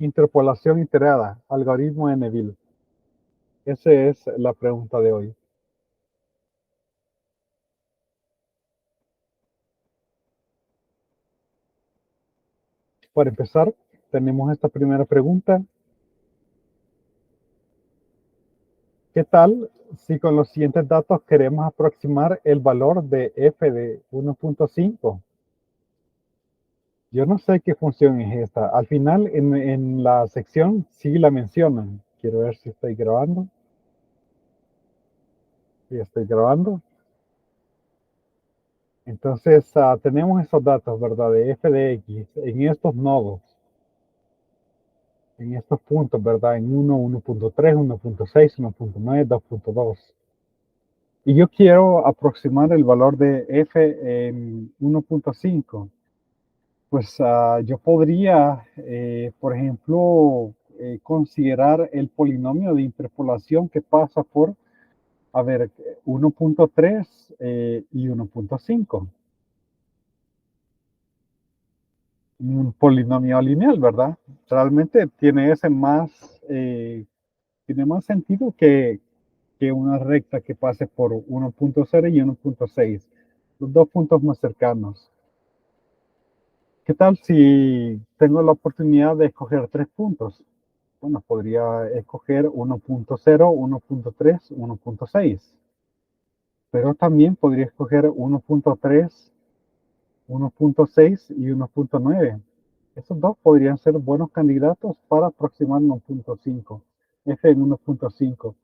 Interpolación iterada, algoritmo de Neville. Esa es la pregunta de hoy. Para empezar, tenemos esta primera pregunta. ¿Qué tal si con los siguientes datos queremos aproximar el valor de f de 1.5? Yo no sé qué función es esta. Al final, en la sección, sí la mencionan. Quiero ver si estoy grabando. Sí, estoy grabando. Entonces, tenemos esos datos, ¿verdad? De f de x en estos nodos, en estos puntos, ¿verdad? En 1, 1.3, 1.6, 1.9, 2.2. Y yo quiero aproximar el valor de f en 1.5. Pues yo podría, por ejemplo, considerar el polinomio de interpolación que pasa por, a ver, 1.3 y 1.5. Un polinomio lineal, ¿verdad? Realmente tiene más sentido que una recta que pase por 1.0 y 1.6, los dos puntos más cercanos. ¿Qué tal si tengo la oportunidad de escoger tres puntos? Bueno, podría escoger 1.0, 1.3, 1.6, pero también podría escoger 1.3, 1.6 y 1.9. Esos dos podrían ser buenos candidatos para aproximar 1.5, F en 1.5.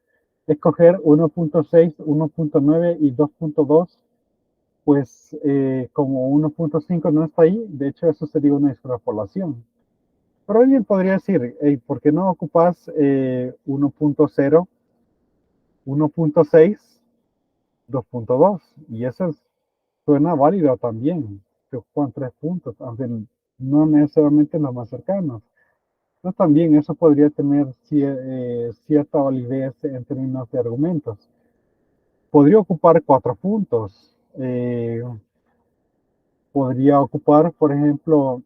Escoger 1.6, 1.9 y 2.2, pues como 1.5 no está ahí, de hecho eso sería una extrapolación. Pero alguien podría decir, hey, ¿por qué no ocupas 1.0, 1.6, 2.2? Y eso suena válido también. Se ocupan tres puntos, aunque no necesariamente los más cercanos. Pero también eso podría tener cierta validez en términos de argumentos. Podría ocupar cuatro puntos. Podría ocupar, por ejemplo,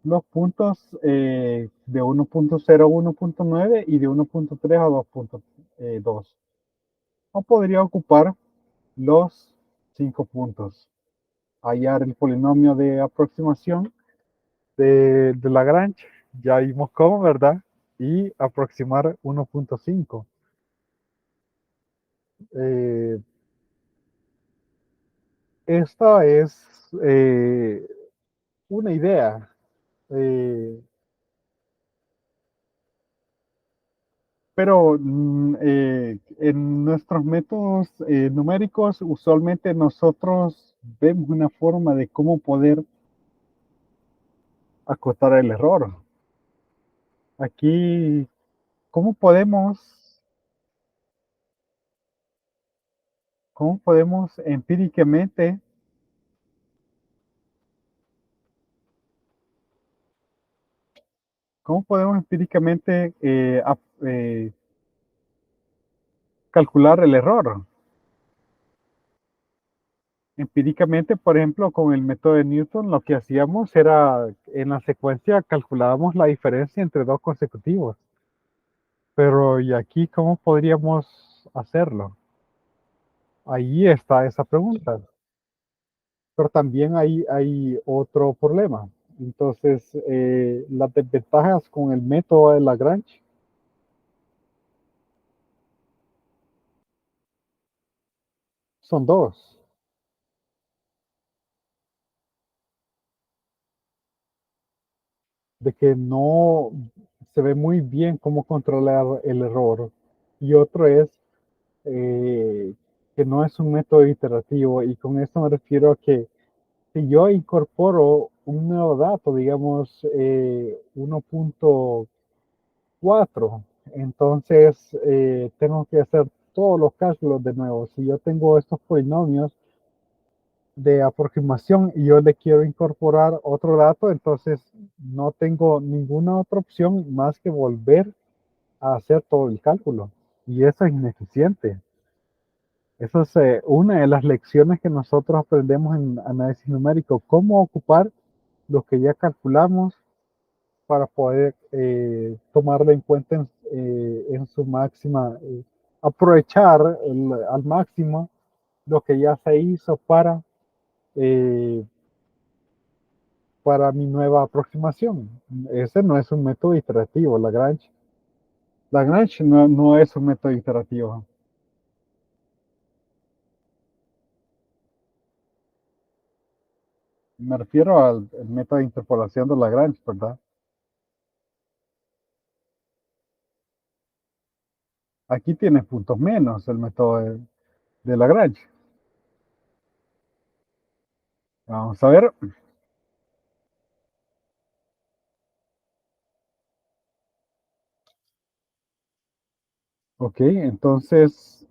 los puntos de 1.0 a 1.9 y de 1.3 a 2.2. O podría ocupar los cinco puntos. Hallar el polinomio de aproximación de Lagrange. Ya vimos cómo, ¿verdad? Y aproximar 1.5. Eh, esta es una idea. eh, Pero en nuestros métodos numéricos, usualmente nosotros vemos una forma de cómo poder acotar el error. Aquí, ¿cómo podemos, cómo podemos empíricamente, cómo podemos empíricamente calcular el error? Empíricamente, por ejemplo, con el método de Newton, lo que hacíamos era, en la secuencia, calculábamos la diferencia entre dos consecutivos. Pero, ¿y aquí cómo podríamos hacerlo? Ahí está esa pregunta. Pero también hay otro problema. Entonces, las desventajas con el método de Lagrange son dos. De que no se ve muy bien cómo controlar el error. Y otro es eh, que no es un método iterativo. Y con esto me refiero a que si yo incorporo un nuevo dato, digamos 1.4, entonces tengo que hacer todos los cálculos de nuevo. Si yo tengo estos polinomios de aproximación y yo le quiero incorporar otro dato, entonces no tengo ninguna otra opción más que volver a hacer todo el cálculo. Y eso es ineficiente. Eso es una de las lecciones que nosotros aprendemos en análisis numérico, cómo ocupar lo que ya calculamos para poder tomarla en cuenta en su máxima, aprovechar al máximo lo que ya se hizo eh, para mi nueva aproximación. Ese no es un método iterativo, Lagrange. Lagrange no es un método iterativo. Me refiero al método de interpolación de Lagrange, ¿verdad? Aquí tiene puntos menos el método de Lagrange. Vamos a ver. Ok, entonces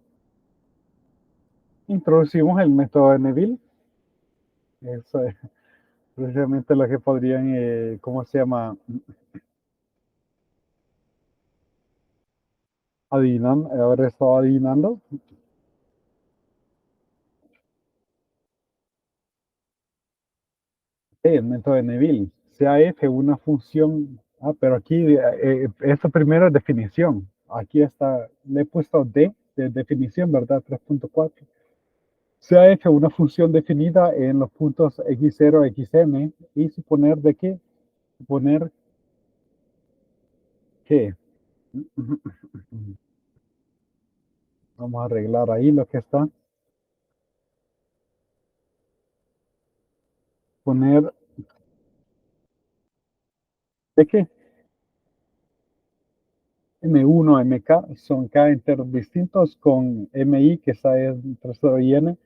introducimos el método de Neville. Es precisamente lo que podrían, ¿cómo se llama? Adivinan, haber estado adivinando. El método de Neville. Sea f una función. Ah, pero aquí, esto primero es definición. Aquí está, le he puesto D de definición, ¿verdad? 3.4. Sea f una función definida en los puntos x0, xm y suponer de qué. Suponer que. Vamos a arreglar ahí lo que está. Poner de qué. M1, MK son K enteros distintos con MI que está entre 0 y N.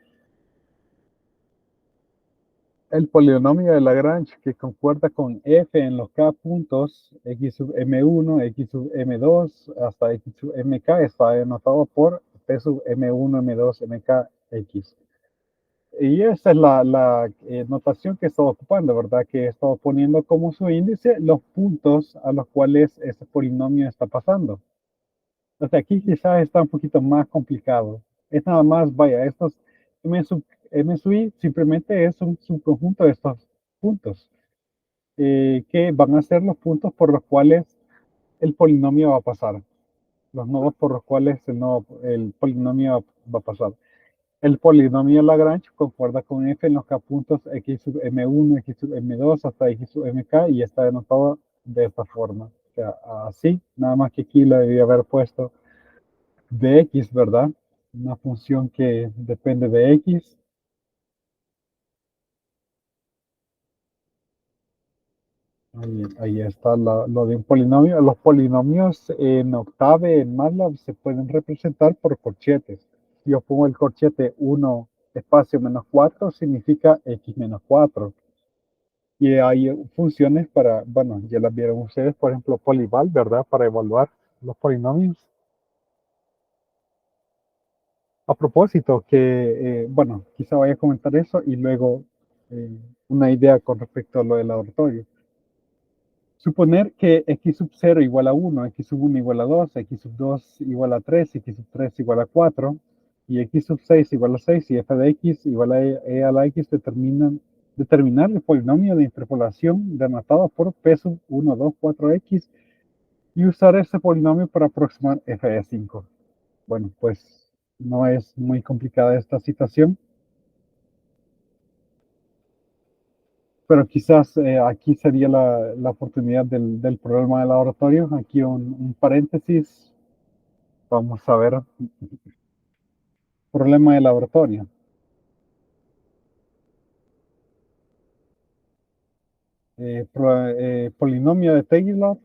El polinomio de Lagrange que concuerda con F en los K puntos X sub M1, X sub M2 hasta X sub MK está denotado por P sub M1, M2, MK, X. Y esa es la notación que estaba ocupando, ¿verdad? Que he estado poniendo como su índice los puntos a los cuales ese polinomio está pasando. O sea, aquí quizás está un poquito más complicado. Es nada más, vaya, estos M sub I simplemente es un subconjunto de estos puntos, que van a ser los puntos por los cuales el polinomio va a pasar, los nodos por los cuales el polinomio va a pasar. El polinomio de Lagrange concuerda con f en los k puntos x sub m1, x sub m2 hasta x sub mk y está denotado de esta forma. O sea, así, nada más que aquí le debía haber puesto de x, ¿verdad? Una función que depende de x. Ahí está lo de un polinomio. Los polinomios en Octave, en MATLAB, se pueden representar por corchetes. Si yo pongo el corchete 1 espacio menos 4, significa x menos 4. Y hay funciones para, bueno, ya las vieron ustedes, por ejemplo, Polyval, ¿verdad? Para evaluar los polinomios. A propósito, bueno, quizá vaya a comentar eso y luego eh, una idea con respecto a lo del laboratorio. Suponer que x sub 0 igual a 1, x sub 1 igual a 2, x sub 2 igual a 3, x sub 3 igual a 4, y x sub 6 igual a 6, y f de x igual a e a la x determinar el polinomio de interpolación denotado por p sub 1, 2, 4x, y usar ese polinomio para aproximar f de 5. Bueno, pues no es muy complicada esta situación. Pero quizás aquí sería la oportunidad del problema de laboratorio. Aquí un paréntesis. Vamos a ver. Problema de laboratorio. Polinomio de Taylor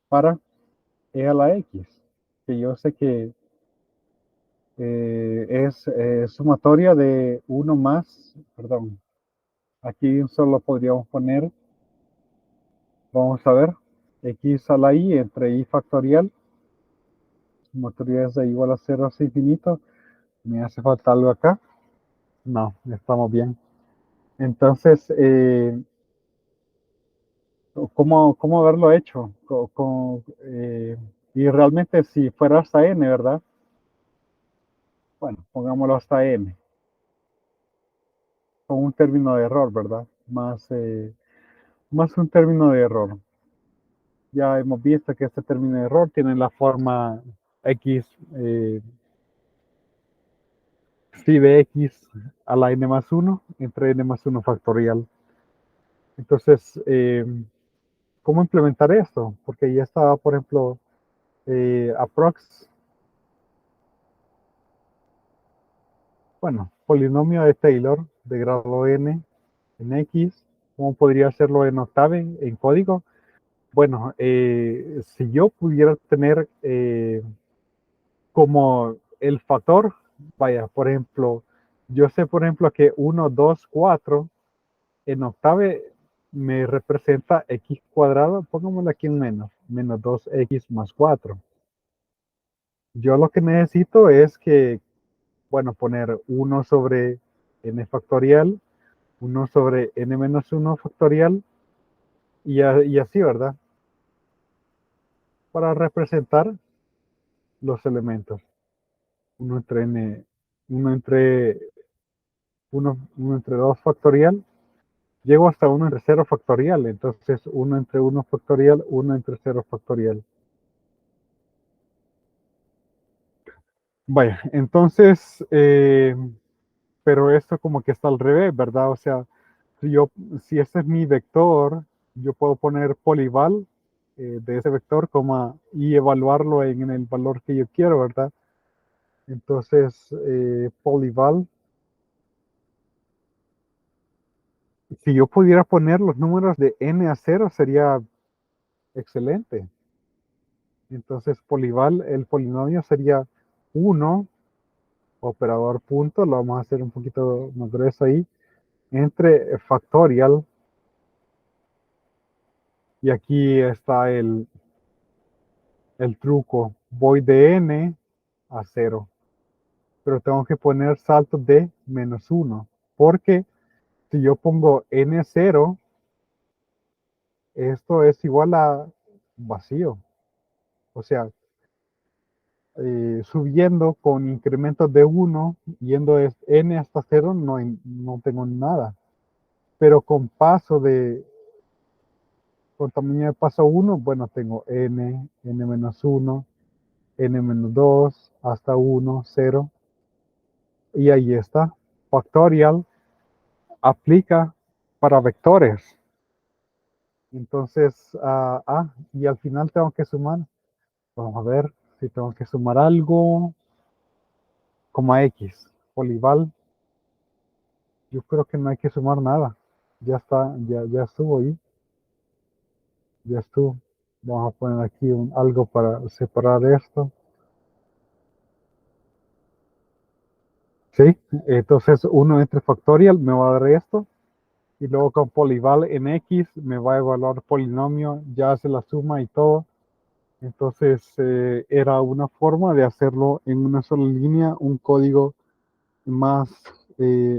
para e a la x. Que yo sé que es sumatoria de uno más, perdón, aquí solo podríamos poner, vamos a ver, x a la y entre y factorial, sumatoria es de igual a 0 hasta infinito. Me hace falta algo acá. No, estamos bien. Entonces, ¿cómo haberlo hecho? Y realmente si fuera hasta n, ¿verdad? Bueno, pongámoslo hasta n. con un término de error, ¿verdad? Más un término de error. Ya hemos visto que este término de error tiene la forma x, phi de x a la n más 1 entre n más 1 factorial. Entonces, ¿cómo implementar esto? Porque ya estaba, por ejemplo, approx, bueno, polinomio de Taylor de grado n en x. ¿Cómo podría hacerlo en Octave, en código? Bueno, si yo pudiera tener como el factor, vaya, por ejemplo, yo sé, por ejemplo, que 1, 2, 4 en Octave me representa x cuadrado, pongámoslo aquí en menos 2x más 4. Yo lo que necesito es que, bueno, poner 1 sobre n factorial, 1 sobre n menos 1 factorial, y así, ¿verdad? Para representar los elementos. 1 entre n, 1 entre 1 entre 2 factorial, llego hasta 1 entre 0 factorial, entonces 1 entre 1 factorial, 1 entre 0 factorial. Vaya, entonces, pero esto como que está al revés, ¿verdad? O sea, si este es mi vector, yo puedo poner polival de ese vector, y evaluarlo en el valor que yo quiero, ¿verdad? Entonces, polival, si yo pudiera poner los números de n a 0 sería excelente. Entonces, polival, el polinomio sería 1, operador punto, lo vamos a hacer un poquito más grueso ahí, entre factorial, y aquí está el truco, voy de n a 0, pero tengo que poner saltos de menos 1, porque si yo pongo n0, esto es igual a vacío, o sea, subiendo con incrementos de 1, yendo de n hasta 0, no tengo nada. Pero con tamaño de paso 1, bueno, tengo n menos 1, n menos 2, hasta 1, 0. Y ahí está. Factorial aplica para vectores. Entonces, y al final tengo que sumar. Vamos a ver si tengo que sumar algo, coma x. Polival, yo creo que no hay que sumar nada. Ya está, ya estuvo ahí. Ya estuvo. Vamos a poner aquí algo para separar esto. ¿Sí? Entonces, 1 entre factorial me va a dar esto. Y luego con polival en x me va a evaluar polinomio, ya hace la suma y todo. Entonces, era una forma de hacerlo en una sola línea, un código más,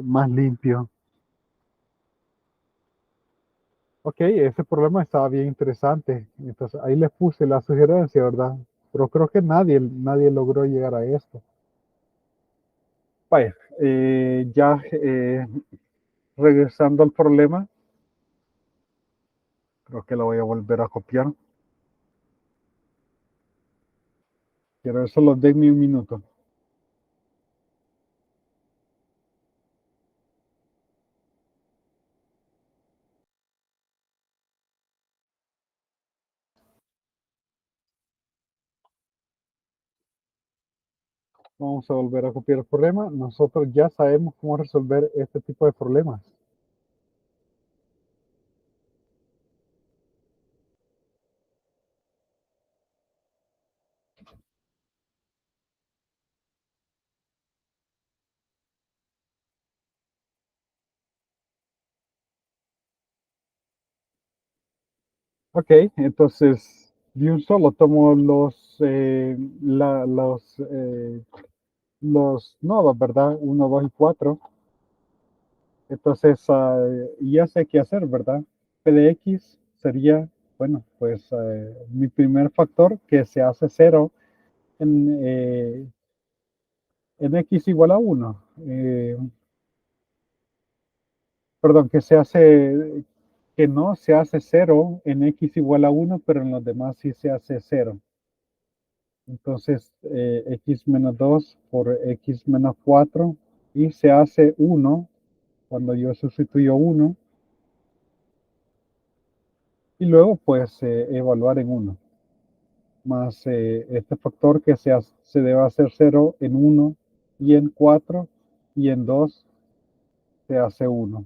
más limpio. Ok, ese problema estaba bien interesante. Entonces ahí les puse la sugerencia, ¿verdad? Pero creo que nadie logró llegar a esto. Vaya, ya regresando al problema, creo que lo voy a volver a copiar. Quiero solo denme un minuto. Vamos a volver a copiar el problema. Nosotros ya sabemos cómo resolver este tipo de problemas. Ok, entonces de un solo tomo los nodos, ¿verdad? Uno, 2 y 4. Entonces, ya sé qué hacer, ¿verdad? P de X sería, bueno, pues mi primer factor que se hace cero en X igual a 1. perdón, que no se hace cero en x igual a uno, pero en los demás sí se hace cero. Entonces, x menos 2 por x menos 4 y se hace uno cuando yo sustituyo uno y luego pues evaluar en uno más este factor que se debe hacer cero en uno y en 4 y en 2 se hace uno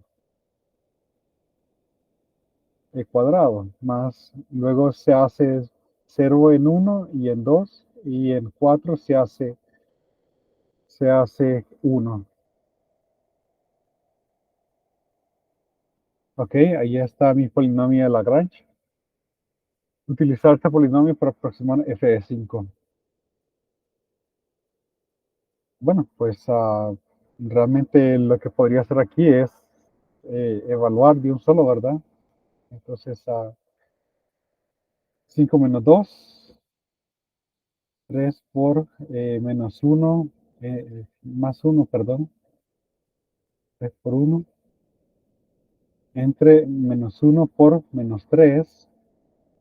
cuadrado, más luego se hace cero en uno y en 2 y en 4 se hace uno. Ok, ahí está mi polinomio de Lagrange. Utilizar este polinomio para aproximar f de 5. Bueno, pues realmente lo que podría hacer aquí es evaluar de un solo, ¿verdad? Entonces, 5 menos 2, 3 por menos 1, más 1, perdón, 3 por 1, entre menos 1 por menos 3,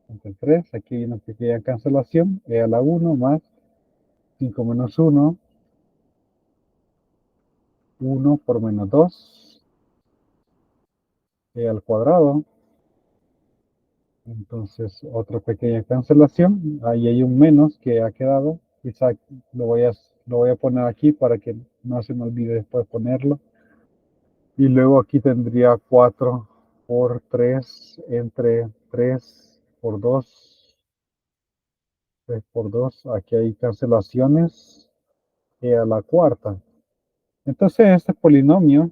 entre 3, aquí hay una pequeña cancelación, e a la 1 más 5 menos 1, 1 por menos 2, e al cuadrado. Entonces, otra pequeña cancelación. Ahí hay un menos que ha quedado. Quizá lo voy a poner aquí para que no se me olvide después ponerlo. Y luego aquí tendría 4 por 3 entre 3 por 2. 3 por 2. Aquí hay cancelaciones. Y a la cuarta. Entonces, este polinomio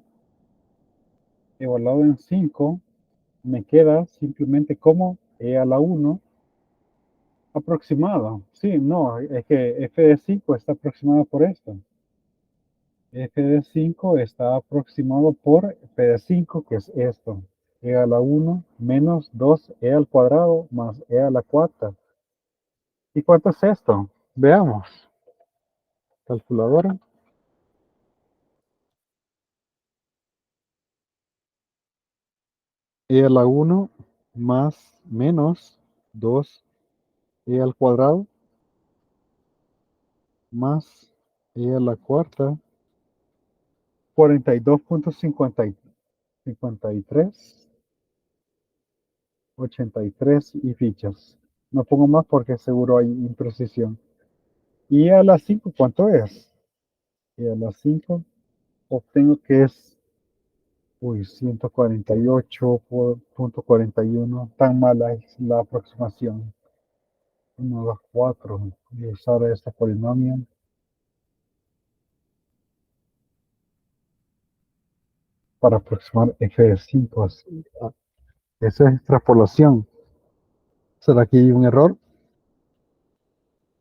evaluado en 5 me queda simplemente como e a la 1 aproximado. Sí, no, es que f de 5 está aproximado por esto. F de 5 está aproximado por f de 5, que es esto. E a la 1 menos 2e al cuadrado más e a la cuarta. ¿Y cuánto es esto? Veamos. Calculadora. E a la 1 más menos 2e al cuadrado más e a la cuarta. 42.53. 83 y fichas. No pongo más porque seguro hay imprecisión. Y a las 5, ¿cuánto es? Y a las 5 obtengo que es, 148.41. Tan mala es la aproximación. 1, 2, 4. Y usar este polinomio para aproximar f de 5. Esa es extrapolación. ¿Será que hay un error?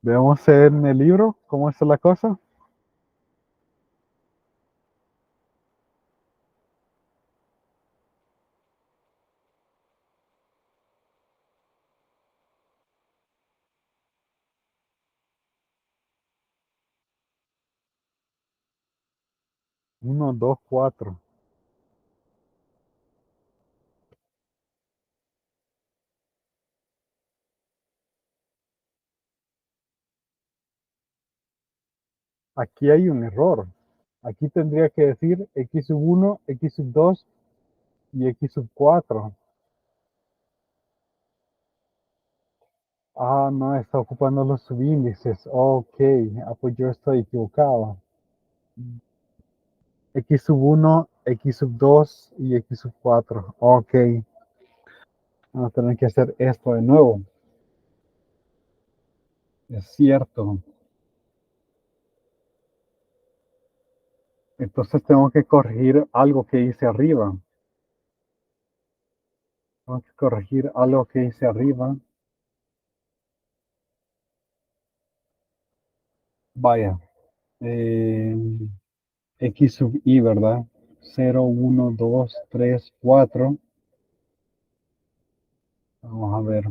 Veamos en el libro cómo está la cosa. 1, 2, 4. Aquí hay un error. Aquí tendría que decir x sub 1, x sub 2 y x sub 4. Ah, no, está ocupando los subíndices. Ok, pues yo estoy equivocado. X sub 1, x sub 2 y x sub 4. Ok, vamos a tener que hacer esto de nuevo. Es cierto. Entonces tengo que corregir algo que hice arriba. Tengo que corregir algo que hice arriba. Vaya. eh, X sub i, ¿verdad? 0, 1, 2, 3, 4. Vamos a ver.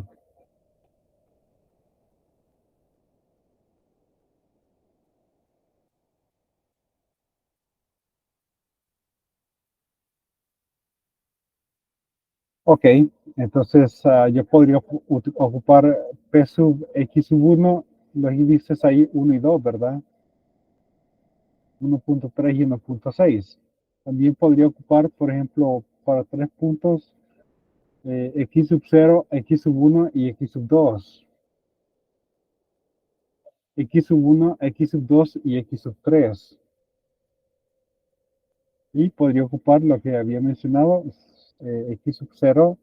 Ok, entonces yo podría ocupar P sub X sub 1, los índices ahí 1 y 2, ¿verdad? 1.3 y 1.6. También podría ocupar, por ejemplo, para 3 puntos, X sub 0, X sub 1 y X sub 2. X sub 1, X sub 2 y X sub 3. Y podría ocupar lo que había mencionado, X sub 0,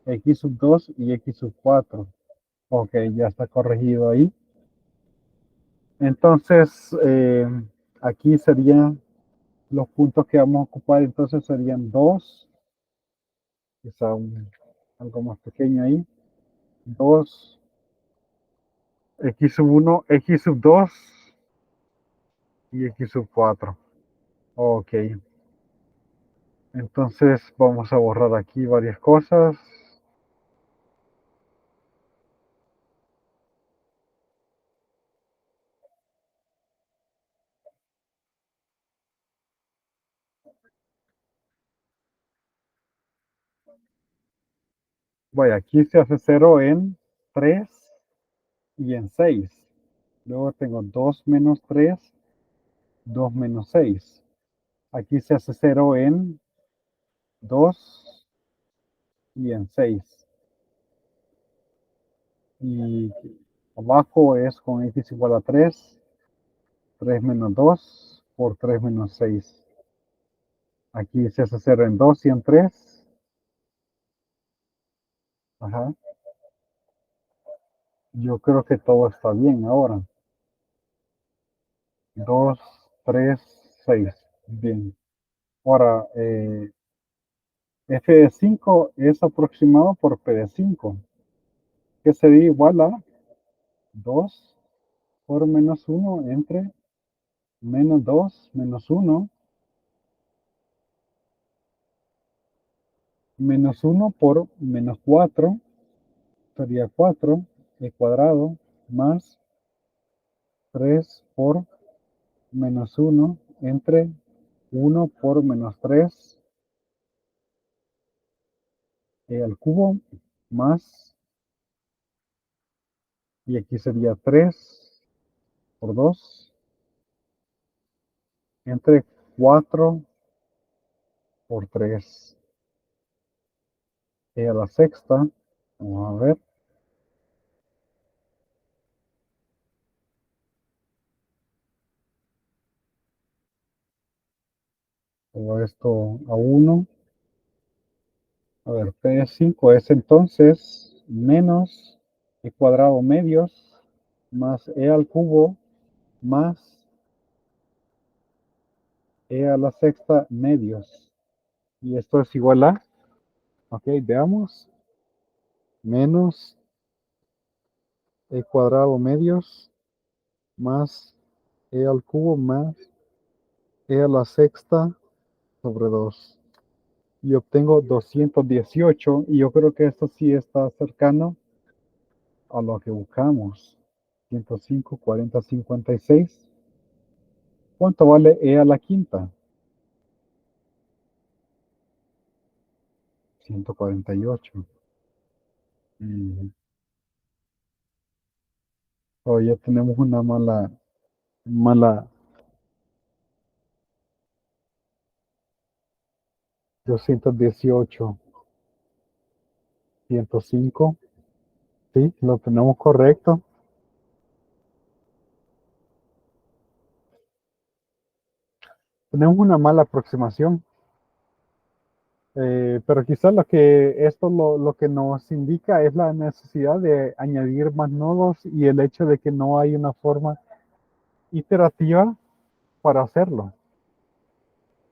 X sub 2 y X sub 4. Ok, ya está corregido ahí. Entonces, aquí serían los puntos que vamos a ocupar, entonces serían 2, quizá algo más pequeño ahí, 2, X sub 1, X sub 2 y X sub 4. Ok, entonces vamos a borrar aquí varias cosas. Bueno, aquí se hace 0 en 3 y en 6. Luego tengo 2 menos 3, 2 menos 6. Aquí se hace 0 en 2 y en 6. Y abajo es con x igual a 3, 3 menos 2 por 3 menos 6. Aquí se hace 0 en 2 y en 3. Ajá. Yo creo que todo está bien ahora. 2, 3, 6. Bien. Ahora, f de 5 es aproximado por p de 5, que sería igual a 2 por menos 1 entre menos 2 menos 1 menos 1 por menos 4 sería 4 al cuadrado más 3 por menos 1 entre 1 por menos 3 al cubo más, y aquí sería 3 por 2 entre 4 por 3 a la sexta. Vamos a ver, todo esto a 1. A ver, P de 5 es entonces menos e cuadrado medios más al cubo más a la sexta medios. Y esto es igual a, ok, veamos, menos cuadrado medios más al cubo más a la sexta sobre 2. Y obtengo 218, y yo creo que esto sí está cercano a lo que buscamos. 105, 40, 56. ¿Cuánto vale a la quinta? 148. Mm, oh, ya tenemos una mala 218, 105. Sí, lo tenemos correcto. Tenemos una mala aproximación, pero quizás lo que nos indica es la necesidad de añadir más nodos y el hecho de que no hay una forma iterativa para hacerlo.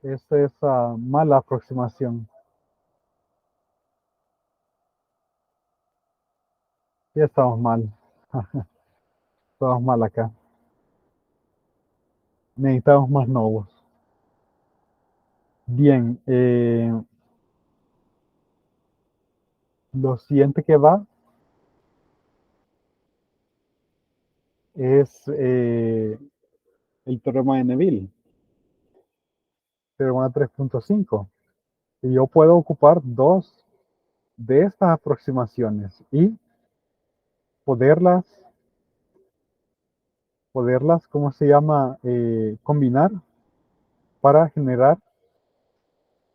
Esa es mala aproximación. Ya estamos mal. Estamos mal acá. Necesitamos más nodos. Bien, lo siguiente que va es el teorema de Neville, teorema 3.5. Y yo puedo ocupar dos de estas aproximaciones y poderlas, ¿cómo se llama? Combinar para generar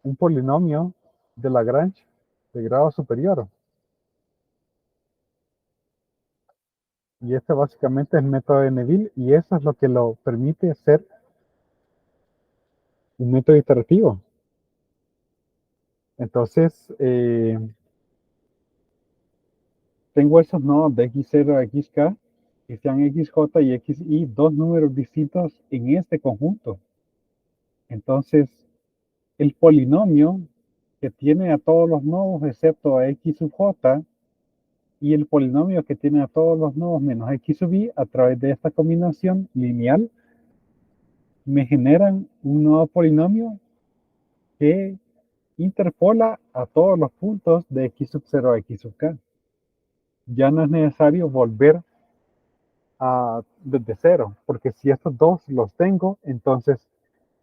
un polinomio de Lagrange de grado superior. Y este básicamente es el método de Neville y eso es lo que lo permite ser un método iterativo. Entonces, tengo esos nodos de x0 a xk que sean xj y xi, dos números distintos en este conjunto. Entonces, el polinomio que tiene a todos los nodos excepto a x sub j y el polinomio que tiene a todos los nodos menos x sub i a través de esta combinación lineal me generan un nuevo polinomio que interpola a todos los puntos de x sub 0 a x sub k. Ya no es necesario volver desde cero, porque si estos dos los tengo, entonces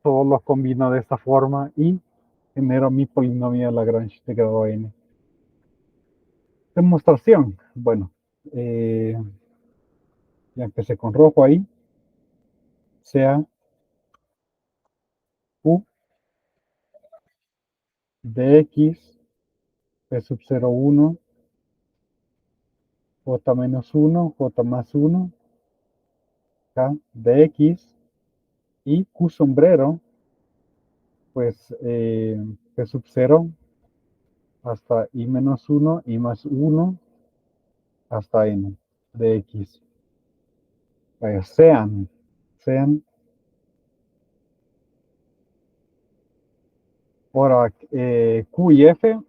todos los combino de esta forma y genero mi polinomio de Lagrange de grado n. Demostración. Bueno, ya empecé con rojo ahí. Sea Q de X, P sub 0, 1, J menos 1, J más 1, K de X y Q sombrero, pues P sub 0 hasta I menos 1, I más 1, hasta N de X. Sean ahora Q y F.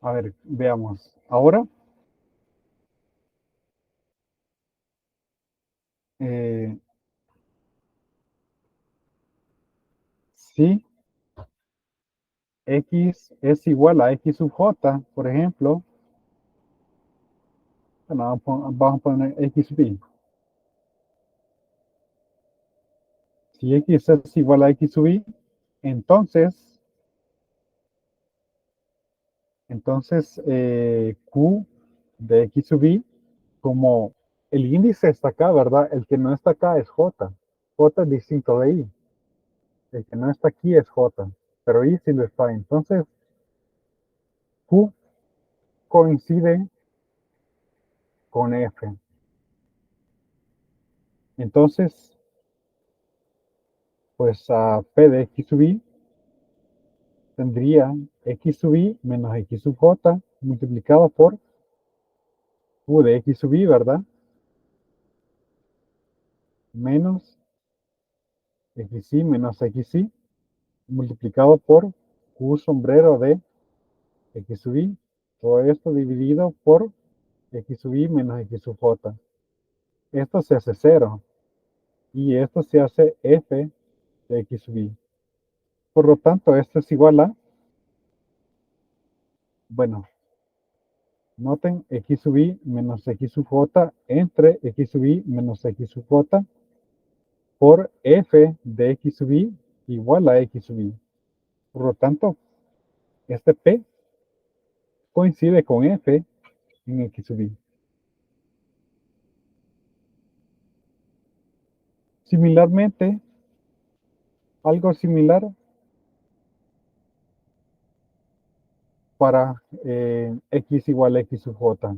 A ver, veamos. Ahora, si X es igual a X sub J, por ejemplo, bueno, vamos a poner X sub Y. Si X es igual a X sub Y, entonces Q de X sub Y, como el índice está acá, ¿verdad? El que no está acá es J. J es distinto de Y. El que no está aquí es J, pero Y sí lo está. Entonces, Q coincide con F. Entonces, pues a P de X sub Y tendría X sub Y menos X sub J multiplicado por Q de X sub Y, ¿verdad? Menos XY menos XY multiplicado por Q sombrero de X sub Y. Todo esto dividido por X sub Y menos X sub J. Esto se hace 0 y esto se hace F de X sub Y. Por lo tanto, esto es igual a, bueno, noten X sub Y menos X sub J entre X sub Y menos X sub J por F de X sub Y igual a X sub Y. Por lo tanto, este P coincide con F en X sub Y. Similarmente, algo similar para X igual a X sub J.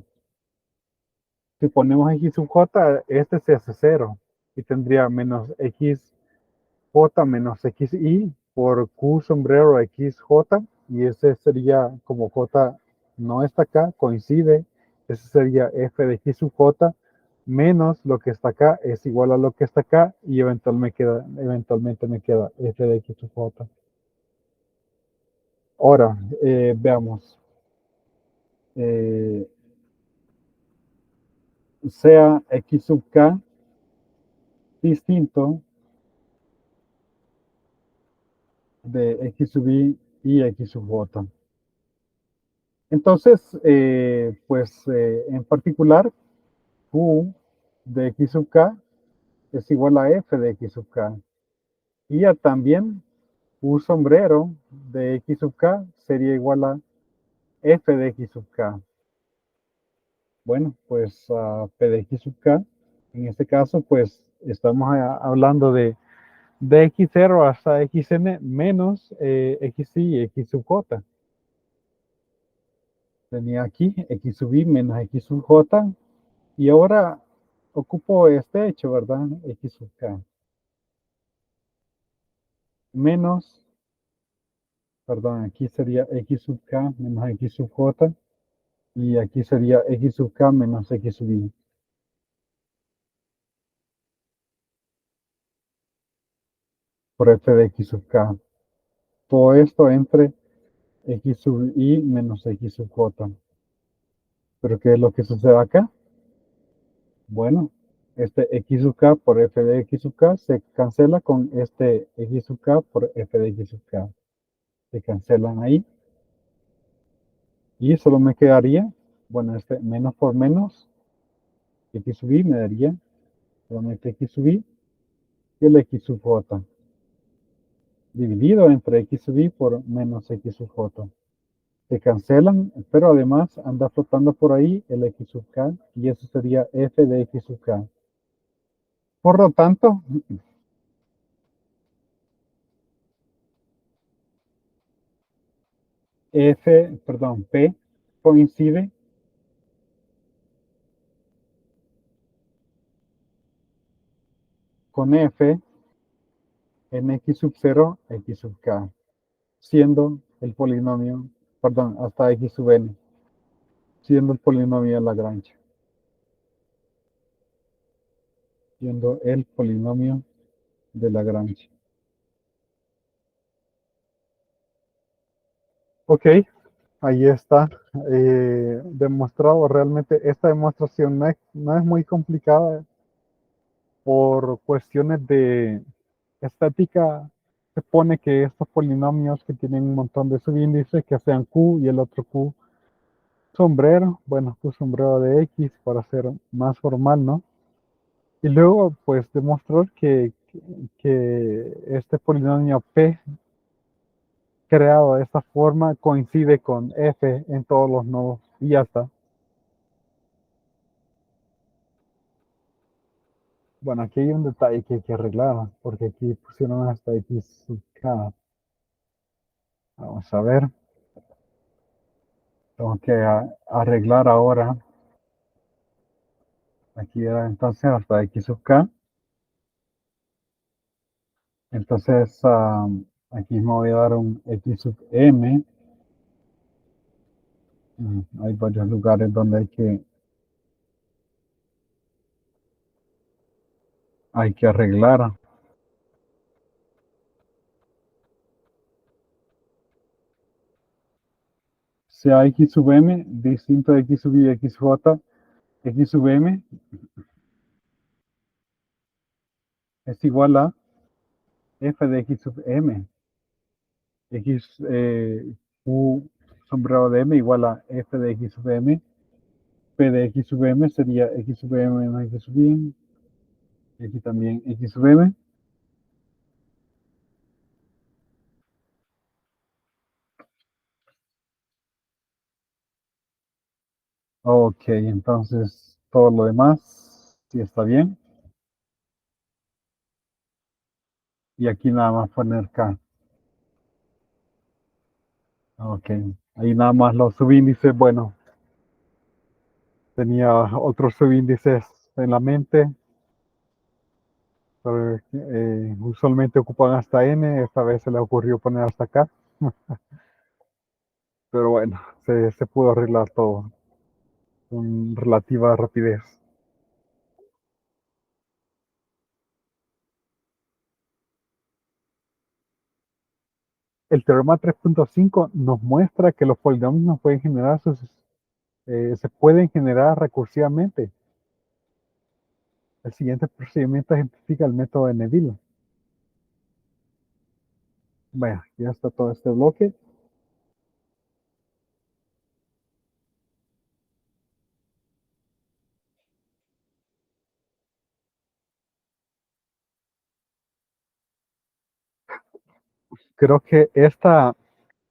Si ponemos X sub J, este se hace 0 y tendría menos XJ menos XY por Q sombrero XJ y ese sería, como J no está acá, coincide, ese sería F de X sub J menos lo que está acá es igual a lo que está acá y eventualmente me queda F de X sub J. Ahora, veamos. Sea X sub K distinto de X sub Y X sub J. Entonces, pues en particular, Q de X sub K es igual a F de X sub K. Y ya también un sombrero de x sub k sería igual a f de x sub k. Bueno, pues p de x sub k, en este caso, pues estamos hablando de x0 hasta xn menos xy y x sub j. Tenía aquí x sub i menos x sub j. Y ahora ocupo este hecho, ¿verdad? X sub k menos, perdón, aquí sería x sub k menos x sub j y aquí sería x sub k menos x sub i por f de x sub k. Todo esto entre x sub i menos x sub j. ¿Pero qué es lo que sucede acá? Bueno, este x sub k por f de x sub k se cancela con este x sub k por f de x sub k. Se cancelan ahí. Y solo me quedaría, bueno, este menos por menos, x sub i me daría solamente x sub i y el x sub j, dividido entre x sub i por menos x sub j. Se cancelan, pero además anda flotando por ahí el x sub k y eso sería f de x sub k. Por lo tanto, p coincide con f en x sub 0, x sub k, siendo el polinomio, perdón, hasta x sub n, siendo el polinomio de Lagrange, siendo el polinomio de Lagrange. Ok, ahí está. Demostrado. Realmente esta demostración no es muy complicada por cuestiones de estática. Se pone que estos polinomios que tienen un montón de subíndices, que sean Q y el otro Q sombrero, bueno, Q sombrero de X para ser más formal, ¿no? Y luego, pues, demostrar que este polinomio P creado de esta forma coincide con F en todos los nodos y ya está. Bueno, aquí hay un detalle que hay que arreglar, porque aquí pusieron hasta X sub K. Vamos a ver, tengo que arreglar ahora. Aquí era entonces hasta X sub K. Entonces, aquí me voy a dar un X sub M. Hay varios lugares donde hay que arreglar. Sea X sub M distinto de X sub Y, X J, X sub M es igual a F de X sub M. X, Q sombrero de M igual a F de X sub M. P de X sub M sería X sub M menos X sub Y. Aquí también X sub M. Ok, entonces todo lo demás sí está bien. Y aquí nada más poner K. Ok, ahí nada más los subíndices. Bueno, tenía otros subíndices en la mente. Pero, usualmente ocupan hasta N, esta vez se le ocurrió poner hasta K. Pero bueno, se pudo arreglar todo con relativa rapidez. El teorema 3.5 nos muestra que los polinomios se pueden generar recursivamente. El siguiente procedimiento ejemplifica el método de Neville. Bueno, ya está todo este bloque. Creo que esta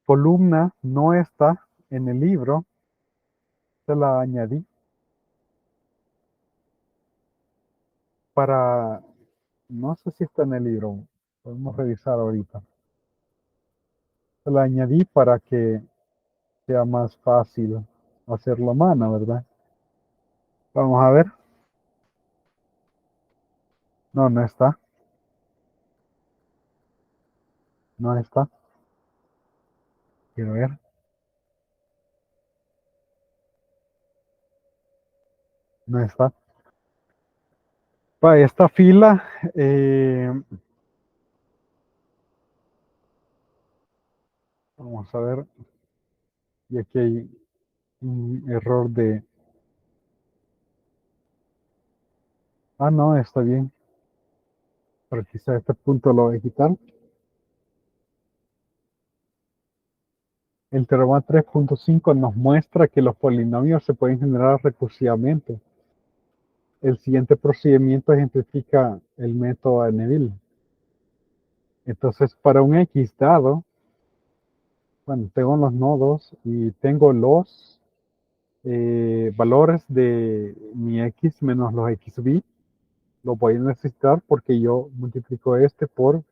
columna no está en el libro, se la añadí para, no sé si está en el libro, podemos revisar ahorita. Se la añadí para que sea más fácil hacerlo a mano, ¿verdad? Vamos a ver. No, no está. No está. Quiero ver. No está. Para esta fila, vamos a ver. Y aquí hay un error de... Ah, no, está bien. Pero quizá este punto lo voy a quitar. El teorema 3.5 nos muestra que los polinomios se pueden generar recursivamente. El siguiente procedimiento ejemplifica el método de Neville. Entonces, para un X dado, bueno, tengo los nodos y tengo los valores de mi X menos los XB. Lo voy a necesitar porque yo multiplico este por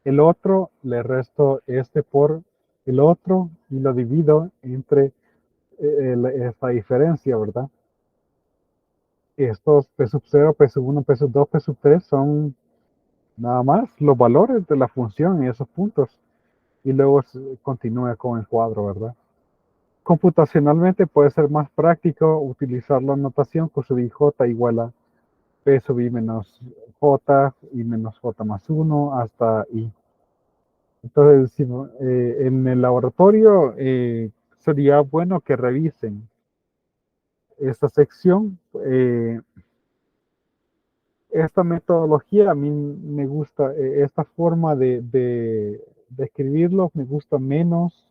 el otro, le resto este por el otro y lo divido entre esta diferencia, ¿verdad? Estos P sub 0, P sub 1, P sub 2, P sub 3 son nada más los valores de la función y esos puntos. Y luego continúa con el cuadro, ¿verdad? Computacionalmente puede ser más práctico utilizar la notación Q sub i j igual a P sub i menos j y menos j más 1 hasta i. Entonces, en el laboratorio sería bueno que revisen esta sección. Esta metodología a mí me gusta, esta forma de escribirlo me gusta menos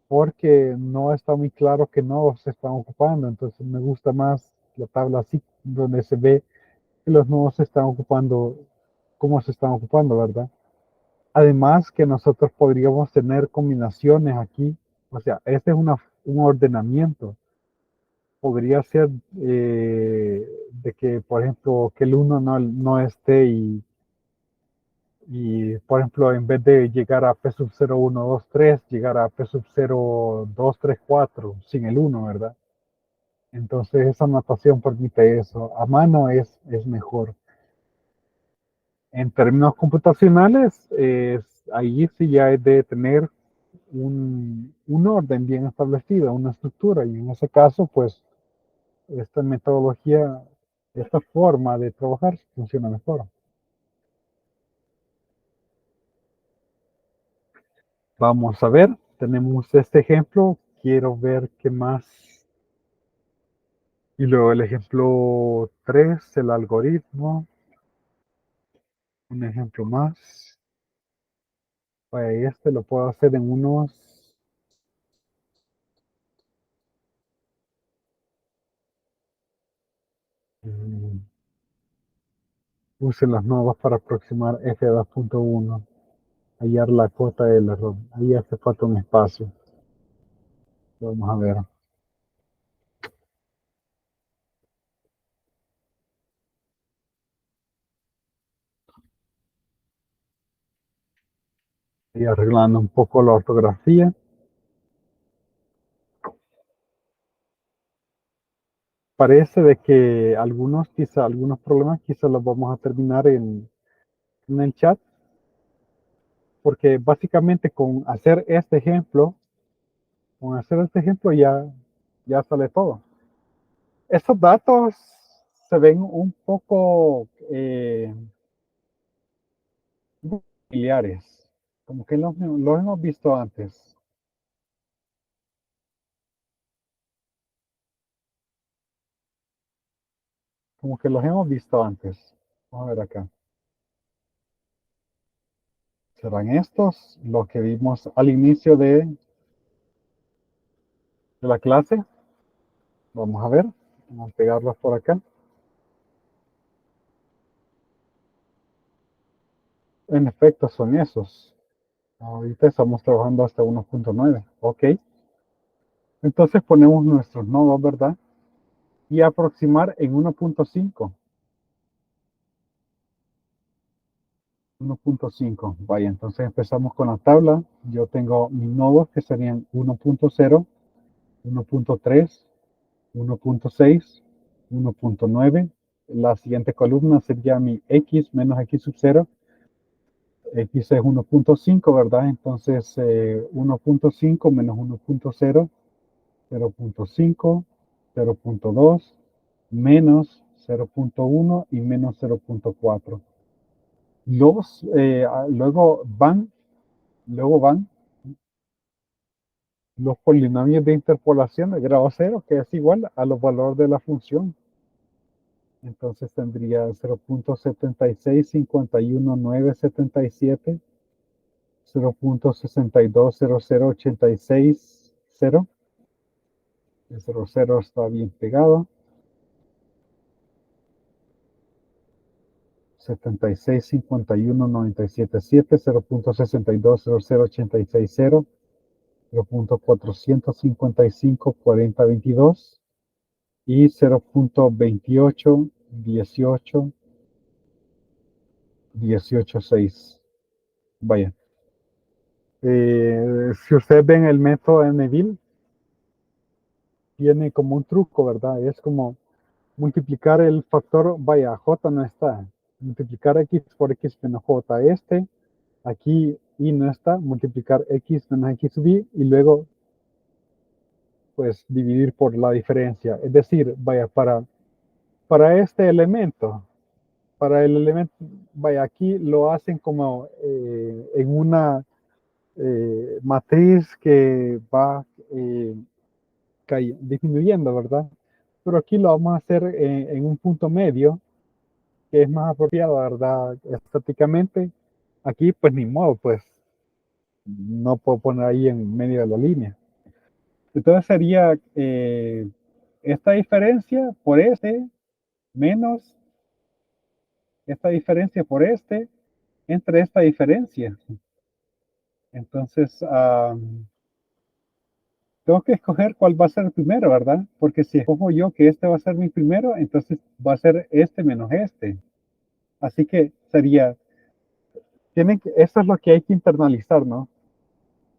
porque no está muy claro qué nodos se están ocupando. Entonces me gusta más la tabla así, donde se ve que los nodos se están ocupando, cómo se están ocupando, ¿verdad? Además que nosotros podríamos tener combinaciones aquí, o sea, este es un ordenamiento. Podría ser de que, por ejemplo, que el uno no esté por ejemplo, en vez de llegar a P sub 0, 1, 2, 3, llegar a P sub 0, 2, 3, 4, sin el uno, ¿verdad? Entonces esa notación permite eso. A mano es mejor. En términos computacionales, ahí sí ya es de tener un orden bien establecido, una estructura, y en ese caso, pues, esta metodología, esta forma de trabajar funciona mejor. Vamos a ver, tenemos este ejemplo, quiero ver qué más. Y luego el ejemplo 3, el algoritmo, un ejemplo más. Este lo puedo hacer en unos mm, use las nodas para aproximar f2.1, hallar la cota del error. Ahí hace falta un espacio. Vamos a ver. Y arreglando un poco la ortografía. Parece de que algunos problemas quizá los vamos a terminar en el chat, porque básicamente con hacer este ejemplo ya sale todo. Estos datos se ven un poco familiares, como que los hemos visto antes, como que los hemos visto antes. Vamos a ver acá. ¿Serán estos los que vimos al inicio de la clase? Vamos a ver. Vamos a pegarlos por acá. En efecto, son esos. Ahorita estamos trabajando hasta 1.9. Ok. Entonces ponemos nuestros nodos, ¿verdad? Y aproximar en 1.5. 1.5. Vaya, entonces empezamos con la tabla. Yo tengo mis nodos que serían 1.0, 1.3, 1.6, 1.9. La siguiente columna sería mi x menos x sub 0. X es 1.5, ¿verdad? Entonces 1.5 menos 1.0, 0.5, 0.2, menos 0.1 y menos 0.4. Luego van los polinomios de interpolación de grado cero, que es igual a los valores de la función. Entonces tendría 0.76519777, 0.6200860. El 00 está bien pegado. 76519777, 0.62000860, 0.4554022 y 0.28181816. Vaya. Si ustedes ven el método de Neville, tiene como un truco, ¿verdad? Es como multiplicar el factor, vaya, j no está. Multiplicar x por x menos j. Aquí y no está, multiplicar x menos x sub y luego pues dividir por la diferencia. Es decir, vaya, para este elemento, para el elemento, vaya, aquí lo hacen como en una matriz que va disminuyendo, ¿verdad? Pero aquí lo vamos a hacer en un punto medio, que es más apropiado, ¿verdad? Estáticamente, aquí pues ni modo, pues no puedo poner ahí en medio de la línea. Entonces sería esta diferencia por menos esta diferencia por entre esta diferencia. Entonces, tengo que escoger cuál va a ser el primero, ¿verdad? Porque si escojo yo que este va a ser mi primero, entonces va a ser este menos este. Así que sería, esto es lo que hay que internalizar, ¿no?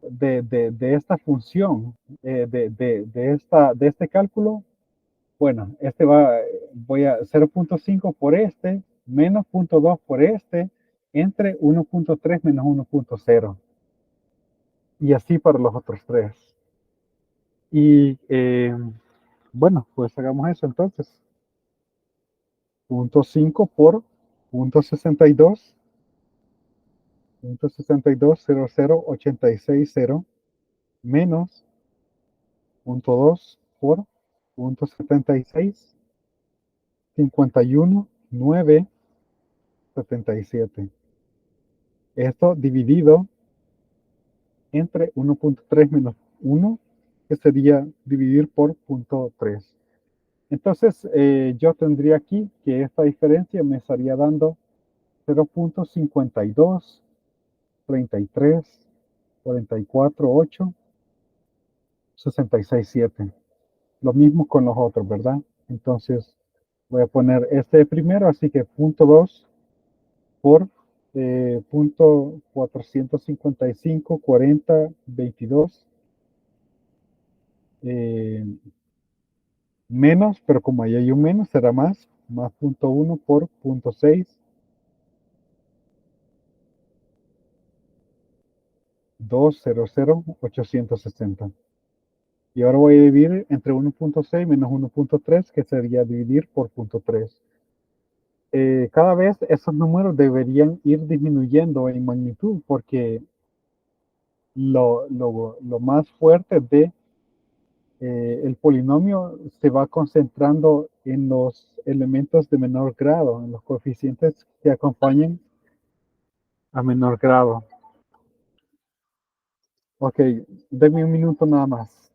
De esta función, de este cálculo. Bueno, voy a 0.5 por menos 0.2 por entre 1.3 menos 1.0. Y así para los otros tres. Y bueno, pues hagamos eso entonces. 0.5 por 0.62, 0.62008660 menos 0.2 por 0.76, 51,977. Esto dividido entre 1.3 menos 1, que sería dividir por 0.3. Entonces, yo tendría aquí que esta diferencia me estaría dando 0.52, 33, 44, 8, 66, 7. Lo mismo con los otros, ¿verdad? Entonces, voy a poner este primero, así que 0.2 por 0.455, 40, 22, menos, pero como ahí hay un menos, será más 0.1 por 0.6, 200,860. Y ahora voy a dividir entre 1.6 menos 1.3, que sería dividir por 0.3. Cada vez esos números deberían ir disminuyendo en magnitud, porque lo más fuerte de el polinomio se va concentrando en los elementos de menor grado, en los coeficientes que acompañan a menor grado. Ok, denme un minuto nada más.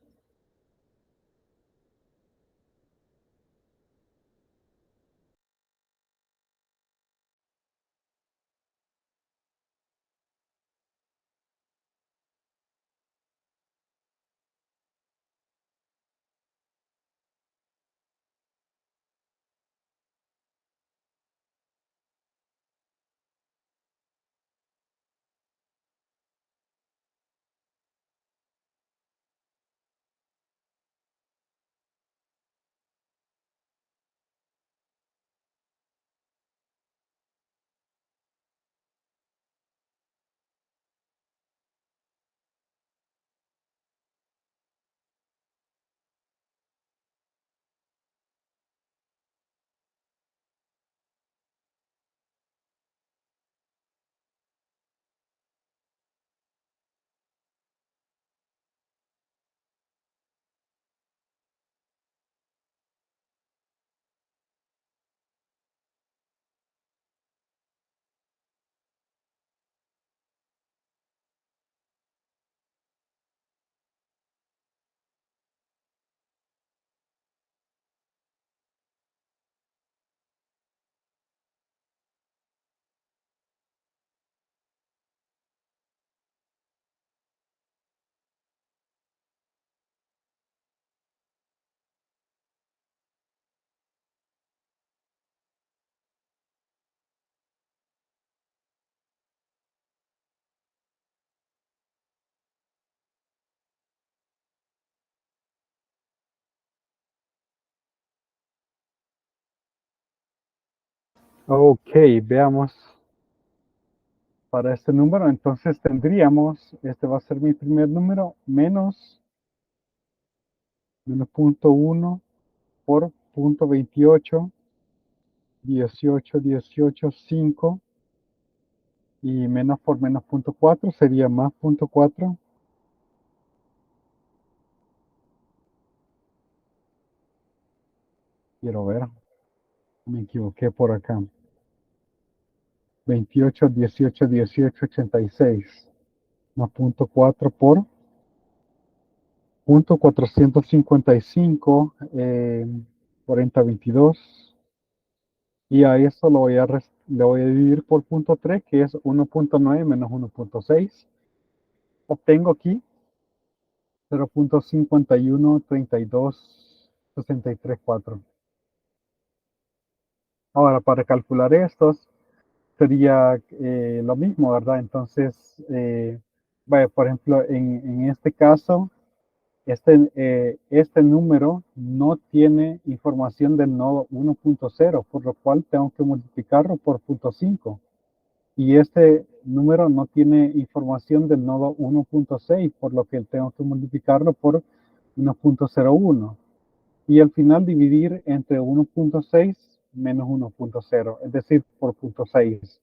Ok, veamos para este número. Entonces tendríamos, este va a ser mi primer número, menos punto uno por punto 28, 18, 18, 5 y menos por menos punto 4 sería más punto 4. Quiero ver, me equivoqué por acá. 28, 18, 18, 86 más punto 4 por punto 455, 40, 22. Y a eso le voy a dividir por punto 3 que es 1.9 menos 1.6. Obtengo aquí 0.513263.4. Ahora, para calcular estos, sería lo mismo, ¿verdad? Entonces, vaya, por ejemplo, en este caso, este número no tiene información del nodo 1.0, por lo cual tengo que multiplicarlo por punto 5. Y este número no tiene información del nodo 1.6, por lo que tengo que multiplicarlo por 1.01. Y al final dividir entre 1.6 menos 1.0, es decir, por punto 6.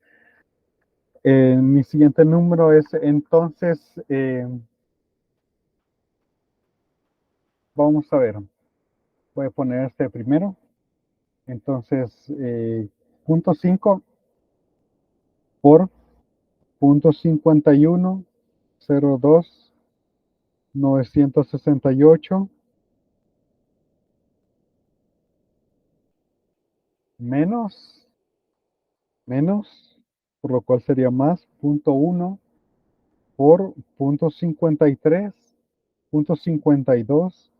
Mi siguiente número es entonces, vamos a ver, voy a poner este primero. Entonces, punto 5 por punto 51, 02, 968 menos, menos, por lo cual sería más punto 1 por punto 53, punto 52,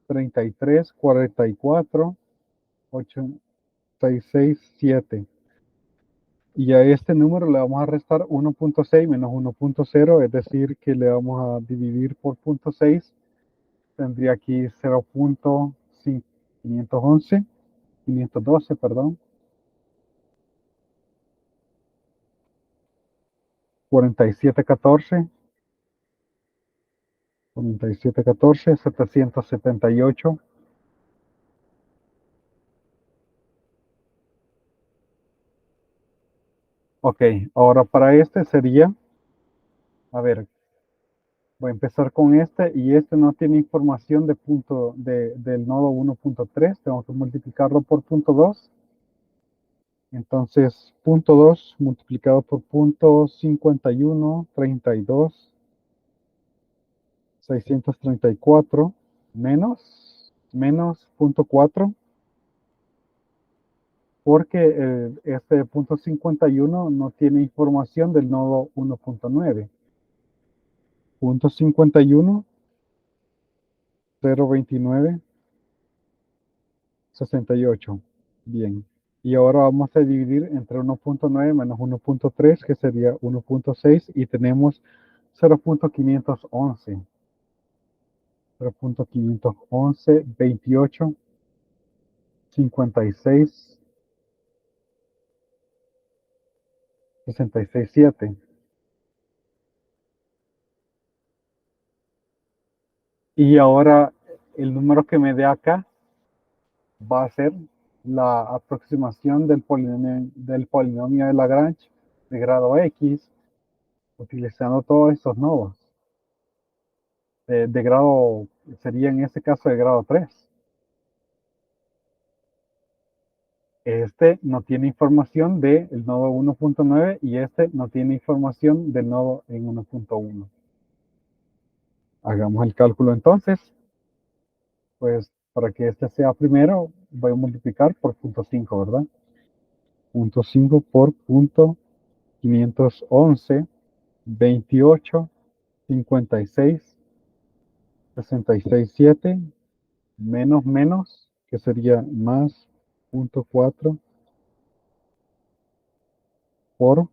33, 44, 8, 6, 6, 7. Y a este número le vamos a restar 1.6 menos 1.0, es decir, que le vamos a dividir por punto 6. Tendría aquí 0.511, 512, perdón, 4714, 4714, 778. Ok, ahora para este sería, a ver, voy a empezar con este y este no tiene información del nodo 1.3, tengo que multiplicarlo por punto 2. Entonces, punto 2 multiplicado por punto 51, 32, 634 menos punto 4 porque este punto 51 no tiene información del nodo 1.9. Punto 51, 029, 68. Bien. Y ahora vamos a dividir entre 1.9 menos 1.3, que sería 1.6, y tenemos 0.511. 0.511, 28, 56, 66, 7. Y ahora el número que me dé acá va a ser la aproximación del polinomio de Lagrange de grado X utilizando todos estos nodos. De grado, sería en este caso de grado 3. Este no tiene información del nodo 1.9 y este no tiene información del nodo en 1.1. Hagamos el cálculo entonces. Pues para que este sea primero, voy a multiplicar por punto 5, ¿verdad? Punto 5 por punto 511, 28, 56, 66, 7, menos, que sería más punto 4 por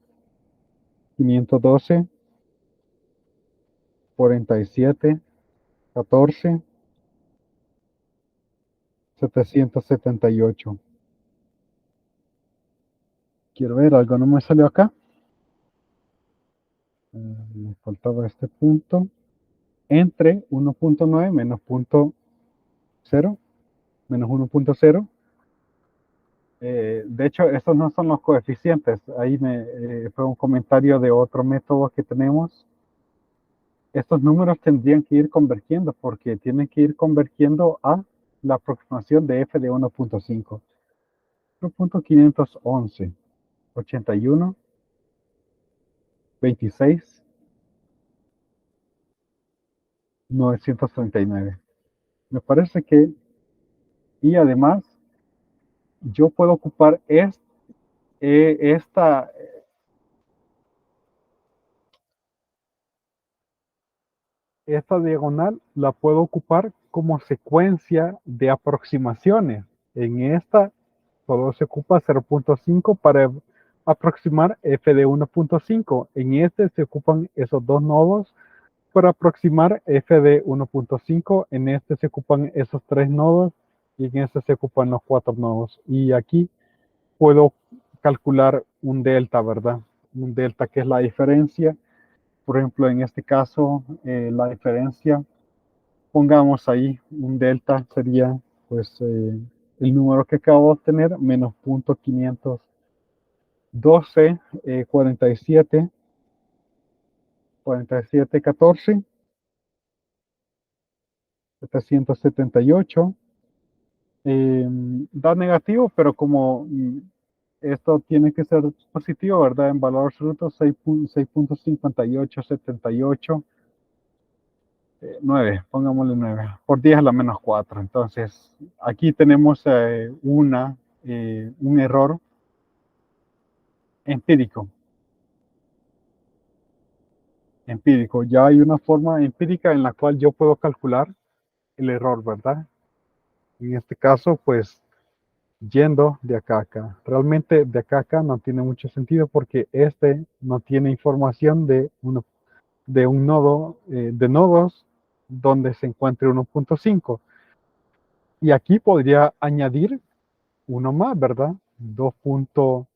512, 47, 14, 778. Quiero ver, algo no me salió acá. Me faltaba este punto. Entre 1.9 menos punto cero, menos 1.0. De hecho, estos no son los coeficientes. Ahí fue un comentario de otro método que tenemos. Estos números tendrían que ir convergiendo porque tienen que ir convergiendo a la aproximación de f de 1.5. 1.511, 81, 26, 939. Me parece que, y además, yo puedo ocupar esta, esta diagonal, la puedo ocupar como secuencia de aproximaciones. En esta solo se ocupa 0.5 para aproximar f de 1.5. En este se ocupan esos dos nodos para aproximar f de 1.5. En este se ocupan esos tres nodos y en este se ocupan los cuatro nodos. Y aquí puedo calcular un delta, ¿verdad? Un delta que es la diferencia. Por ejemplo, en este caso, la diferencia, pongamos ahí un delta, sería pues el número que acabo de obtener menos 0.512, 47, 47, 14, 778. Da negativo, pero como esto tiene que ser positivo, ¿verdad? En valor absoluto, 6.5878, 9, pongámosle 9, por 10 a la menos 4. Entonces, aquí tenemos un error empírico. Empírico. Ya hay una forma empírica en la cual yo puedo calcular el error, ¿verdad? En este caso, pues yendo de acá a acá. Realmente de acá a acá no tiene mucho sentido porque este no tiene información de un nodo, de nodos donde se encuentre 1.5. Y aquí podría añadir uno más, ¿verdad? 2.2.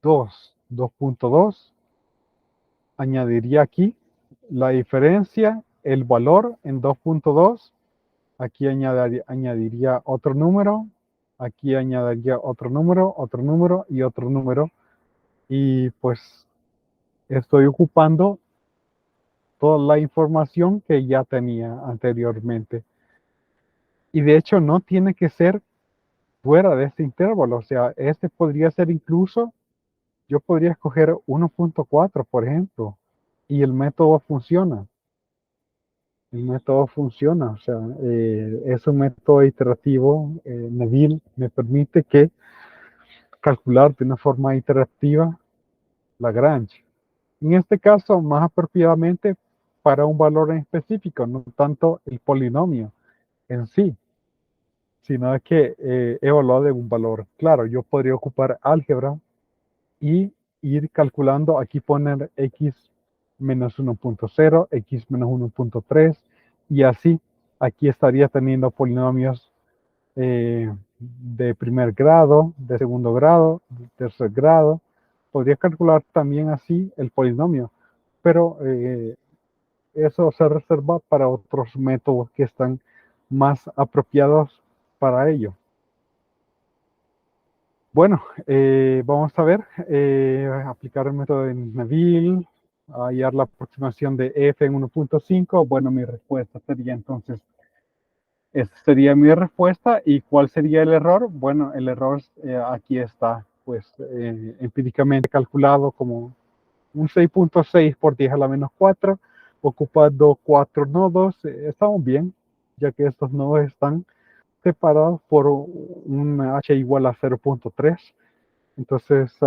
2.2. Añadiría aquí la diferencia, el valor en 2.2. Aquí añadiría otro número. Aquí añadiría otro número y otro número. Y pues estoy ocupando toda la información que ya tenía anteriormente. Y de hecho no tiene que ser fuera de este intervalo. O sea, este podría ser incluso, yo podría escoger 1.4, por ejemplo, y el método funciona. El método funciona. O sea, es un método iterativo. Neville me permite que calcular de una forma iterativa Lagrange. En este caso, más apropiadamente para un valor en específico, no tanto el polinomio en sí, sino que evaluado de un valor. Claro, yo podría ocupar álgebra y ir calculando, aquí poner x menos 1.0, x menos 1.3 y así. Aquí estaría teniendo polinomios de primer grado, de segundo grado, de tercer grado. Podría calcular también así el polinomio, pero eso se reserva para otros métodos que están más apropiados para ello. Bueno, vamos a ver, aplicar el método de Neville, hallar la aproximación de f en 1.5. Bueno, mi respuesta sería entonces, esa sería mi respuesta. ¿Y cuál sería el error? Bueno, el error aquí está, pues empíricamente calculado como un 6.6 por 10 a la menos 4, ocupando 4 nodos. Estamos bien, ya que estos nodos están separados por un h igual a 0.3. Entonces,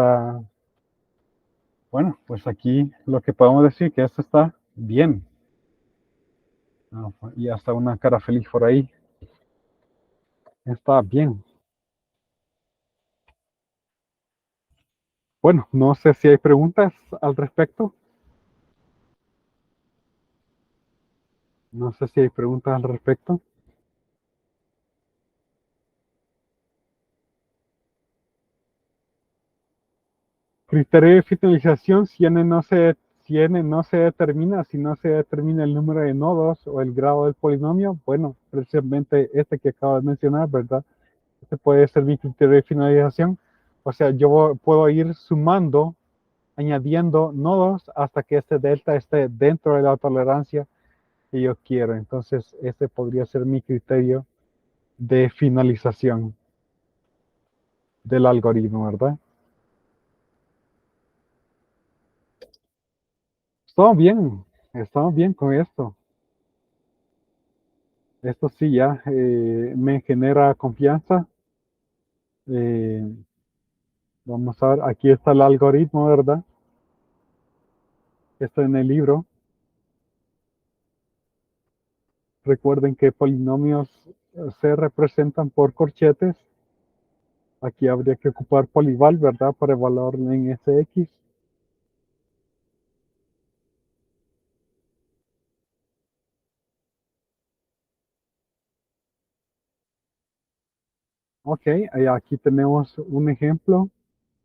bueno, pues aquí lo que podemos decir que esto está bien. Y hasta una cara feliz por ahí. Está bien. Bueno, no sé si hay preguntas al respecto. No sé si hay preguntas al respecto. Criterio de finalización, si n no se determina, si no se determina el número de nodos o el grado del polinomio, bueno, precisamente este que acabo de mencionar, ¿verdad? Este puede ser mi criterio de finalización. O sea, yo puedo ir sumando, añadiendo nodos hasta que este delta esté dentro de la tolerancia que yo quiero. Entonces, este podría ser mi criterio de finalización del algoritmo, ¿verdad? Estamos bien con esto. Esto sí ya me genera confianza. Eh, Vamos a ver, aquí está el algoritmo, ¿verdad? Está en el libro. Recuerden que polinomios se representan por corchetes. Aquí habría que ocupar polival, ¿verdad? Para evaluar en Sx. Ok, aquí tenemos un ejemplo.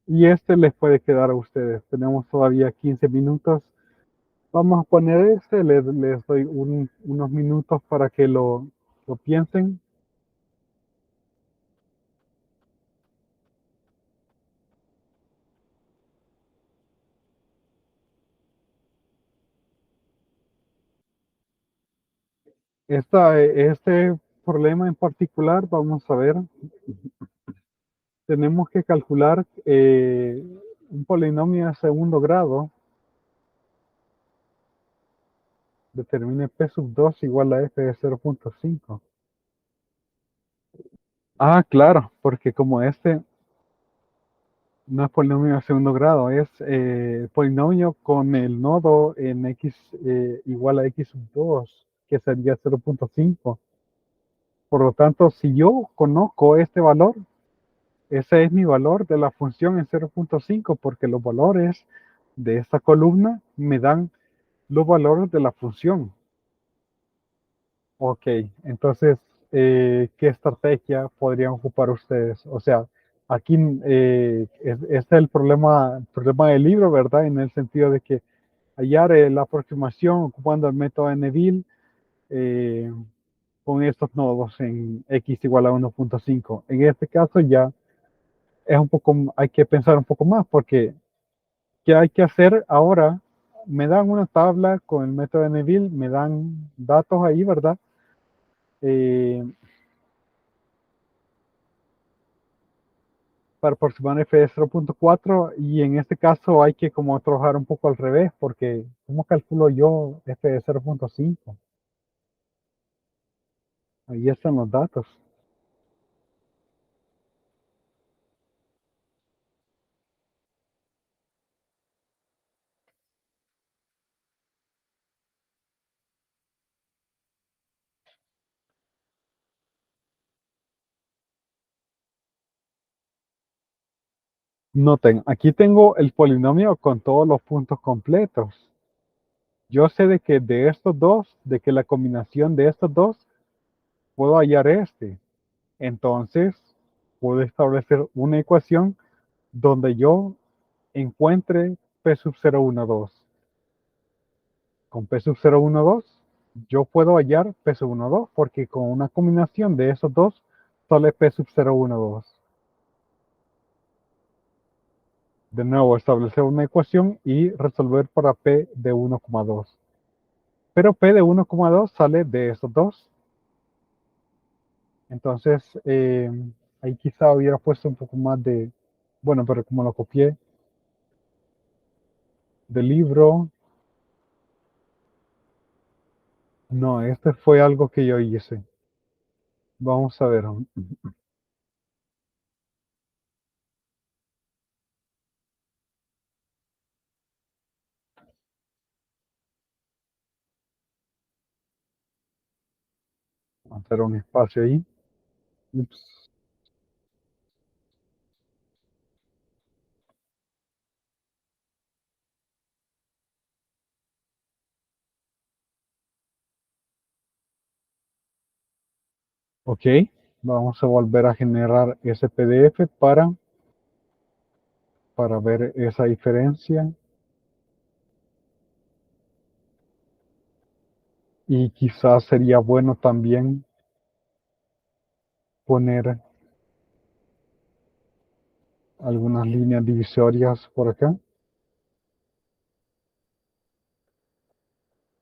Y este les puede quedar a ustedes. Tenemos todavía 15 minutos. Vamos a poner este, les doy unos minutos para que lo piensen. Este problema en particular, vamos a ver, tenemos que calcular un polinomio de segundo grado, determine p sub 2 igual a f de 0.5. Ah, claro, porque como este no es polinomio de segundo grado, es polinomio con el nodo en x igual a x sub 2, que sería 0.5. Por lo tanto, si yo conozco este valor, ese es mi valor de la función en 0.5, porque los valores de esta columna me dan los valores de la función. Ok, entonces, ¿qué estrategia podrían ocupar ustedes? O sea, aquí este es el problema del libro, ¿verdad? En el sentido de que hallar la aproximación ocupando el método de Neville eh, con estos nodos en x igual a 1.5. En este caso ya hay que pensar un poco más, porque ¿qué hay que hacer ahora? Me dan una tabla con el método de Neville, me dan datos ahí, ¿verdad? Eh, para aproximar f de 0.4 y en este caso hay que como trabajar un poco al revés, porque ¿cómo calculo yo f de 0.5? Ahí están los datos. Noten, aquí tengo el polinomio con todos los puntos completos. Yo sé de que de estos dos, de que la combinación de estos dos, puedo hallar este. Entonces, puedo establecer una ecuación donde yo encuentre P sub 012. Con P sub 012, yo puedo hallar P sub 12 porque con una combinación de esos dos sale P sub 012. De nuevo, establecer una ecuación y resolver para P de 1,2. Pero P de 1,2 sale de esos dos. Entonces, ahí quizá hubiera puesto un poco más de, bueno, pero como lo copié del libro, no, este fue algo que yo hice. Vamos a ver, hacer un espacio ahí. Ups. Ok, vamos a volver a generar ese PDF para para ver esa diferencia. Y quizás sería bueno también poner algunas líneas divisorias por acá.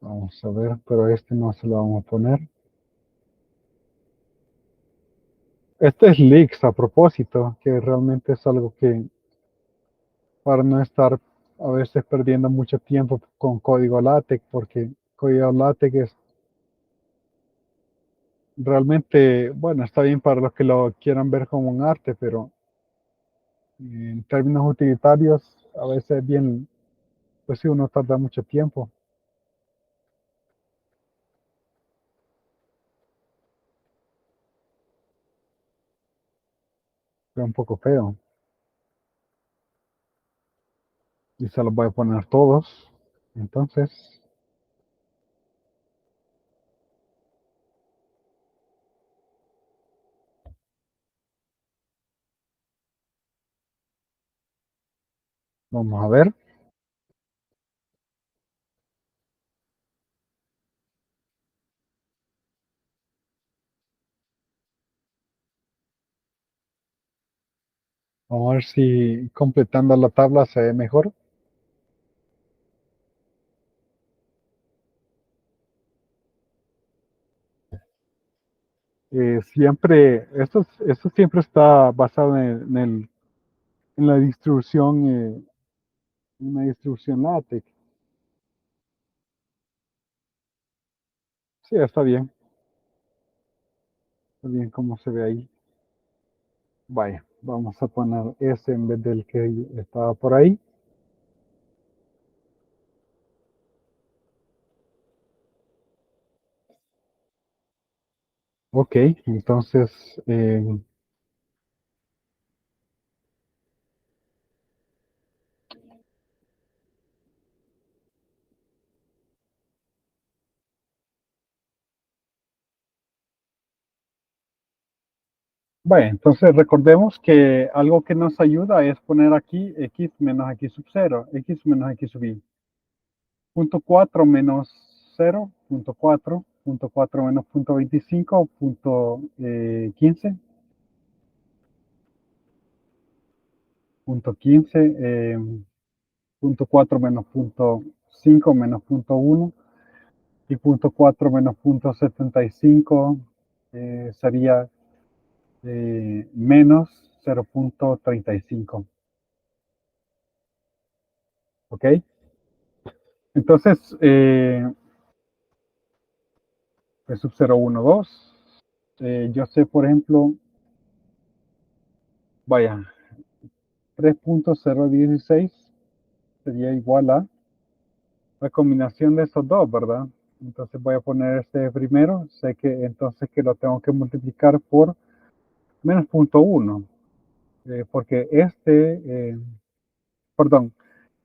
Vamos a ver, pero este no se lo vamos a poner. Este es leaks a propósito, que realmente es algo que para no estar a veces perdiendo mucho tiempo con código LaTeX, porque código LaTeX es realmente, bueno, está bien para los que lo quieran ver como un arte, pero en términos utilitarios a veces bien, pues sí, uno tarda mucho tiempo, es un poco feo. Y se los voy a poner todos. Entonces, vamos a ver. Vamos a ver si completando la tabla se ve mejor. Siempre, esto siempre está basado en la distribución, en la distribución LaTeX. Sí, está bien como se ve ahí. Vaya, vamos a poner ese en vez del que estaba por ahí. Ok, entonces, vaya, entonces recordemos que algo que nos ayuda es poner aquí x menos x sub 0, x menos x sub y. Punto 4 menos 0, punto 4 menos punto 25, punto 15, punto 15, punto 4 menos punto 5 menos punto 1 y punto 4 menos punto 75 sería menos 0.35. ¿Ok? Entonces, P sub 0, 1, 2. Yo sé, por ejemplo, vaya, 3.016 sería igual a la combinación de esos dos, ¿verdad? Entonces voy a poner este primero, sé que entonces que lo tengo que multiplicar por menos punto 1, porque perdón,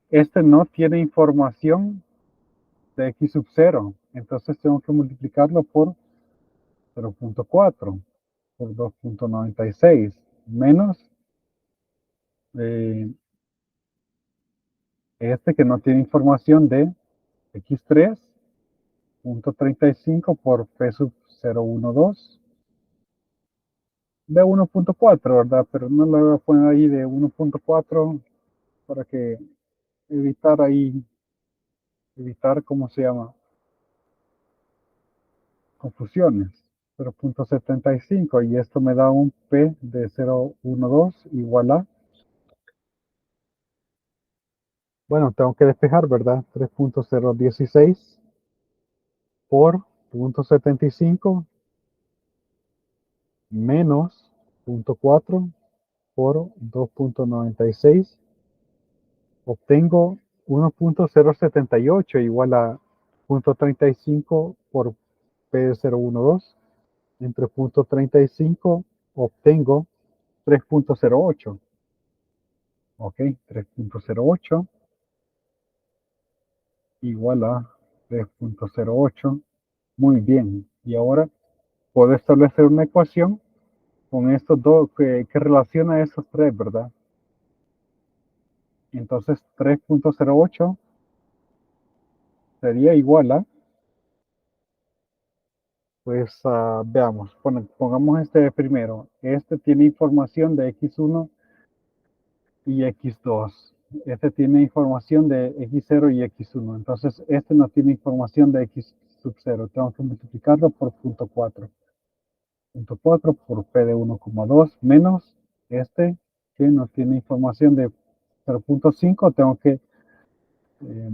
este no tiene información de x sub 0, entonces tengo que multiplicarlo por 0.4, por 2.96, menos eh, este que no tiene información de x3.35 por p sub 012 de 1.4, ¿verdad? Pero no lo voy a poner ahí de 1.4 para que evitar ahí, evitar, ¿cómo se llama? Confusiones. 0.75 y esto me da un P de 012 igual a, bueno, tengo que despejar, ¿verdad? 3.016 por 0.75 menos 0.4 por 2.96, obtengo 1.078 igual a 0.35 por P012. Entre 0.35 obtengo 3.08. Ok, 3.08 igual a 3.08. Muy bien. Y ahora puedo establecer una ecuación con estos dos que relaciona esos tres, ¿verdad? Entonces 3.08 sería igual a, pues veamos, pongamos este primero. Este tiene información de x1 y x2. Este tiene información de x0 y x1. Entonces este no tiene información de x sub 0. Tengo que multiplicarlo por punto 4. Punto 4 por p de 1,2 menos este que no tiene información de 0.5. Tengo que eh,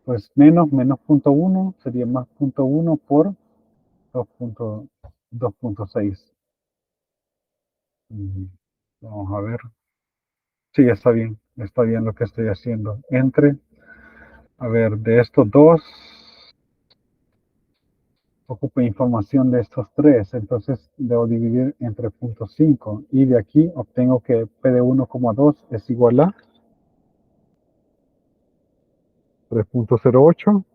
pues menos punto 1 sería más punto 1 por 2.6. Vamos a ver. Sí, está bien lo que estoy haciendo. Entre, a ver, de estos dos, ocupa información de estos tres, entonces debo dividir entre punto 5 y de aquí obtengo que P de 1,2 es igual a 3.08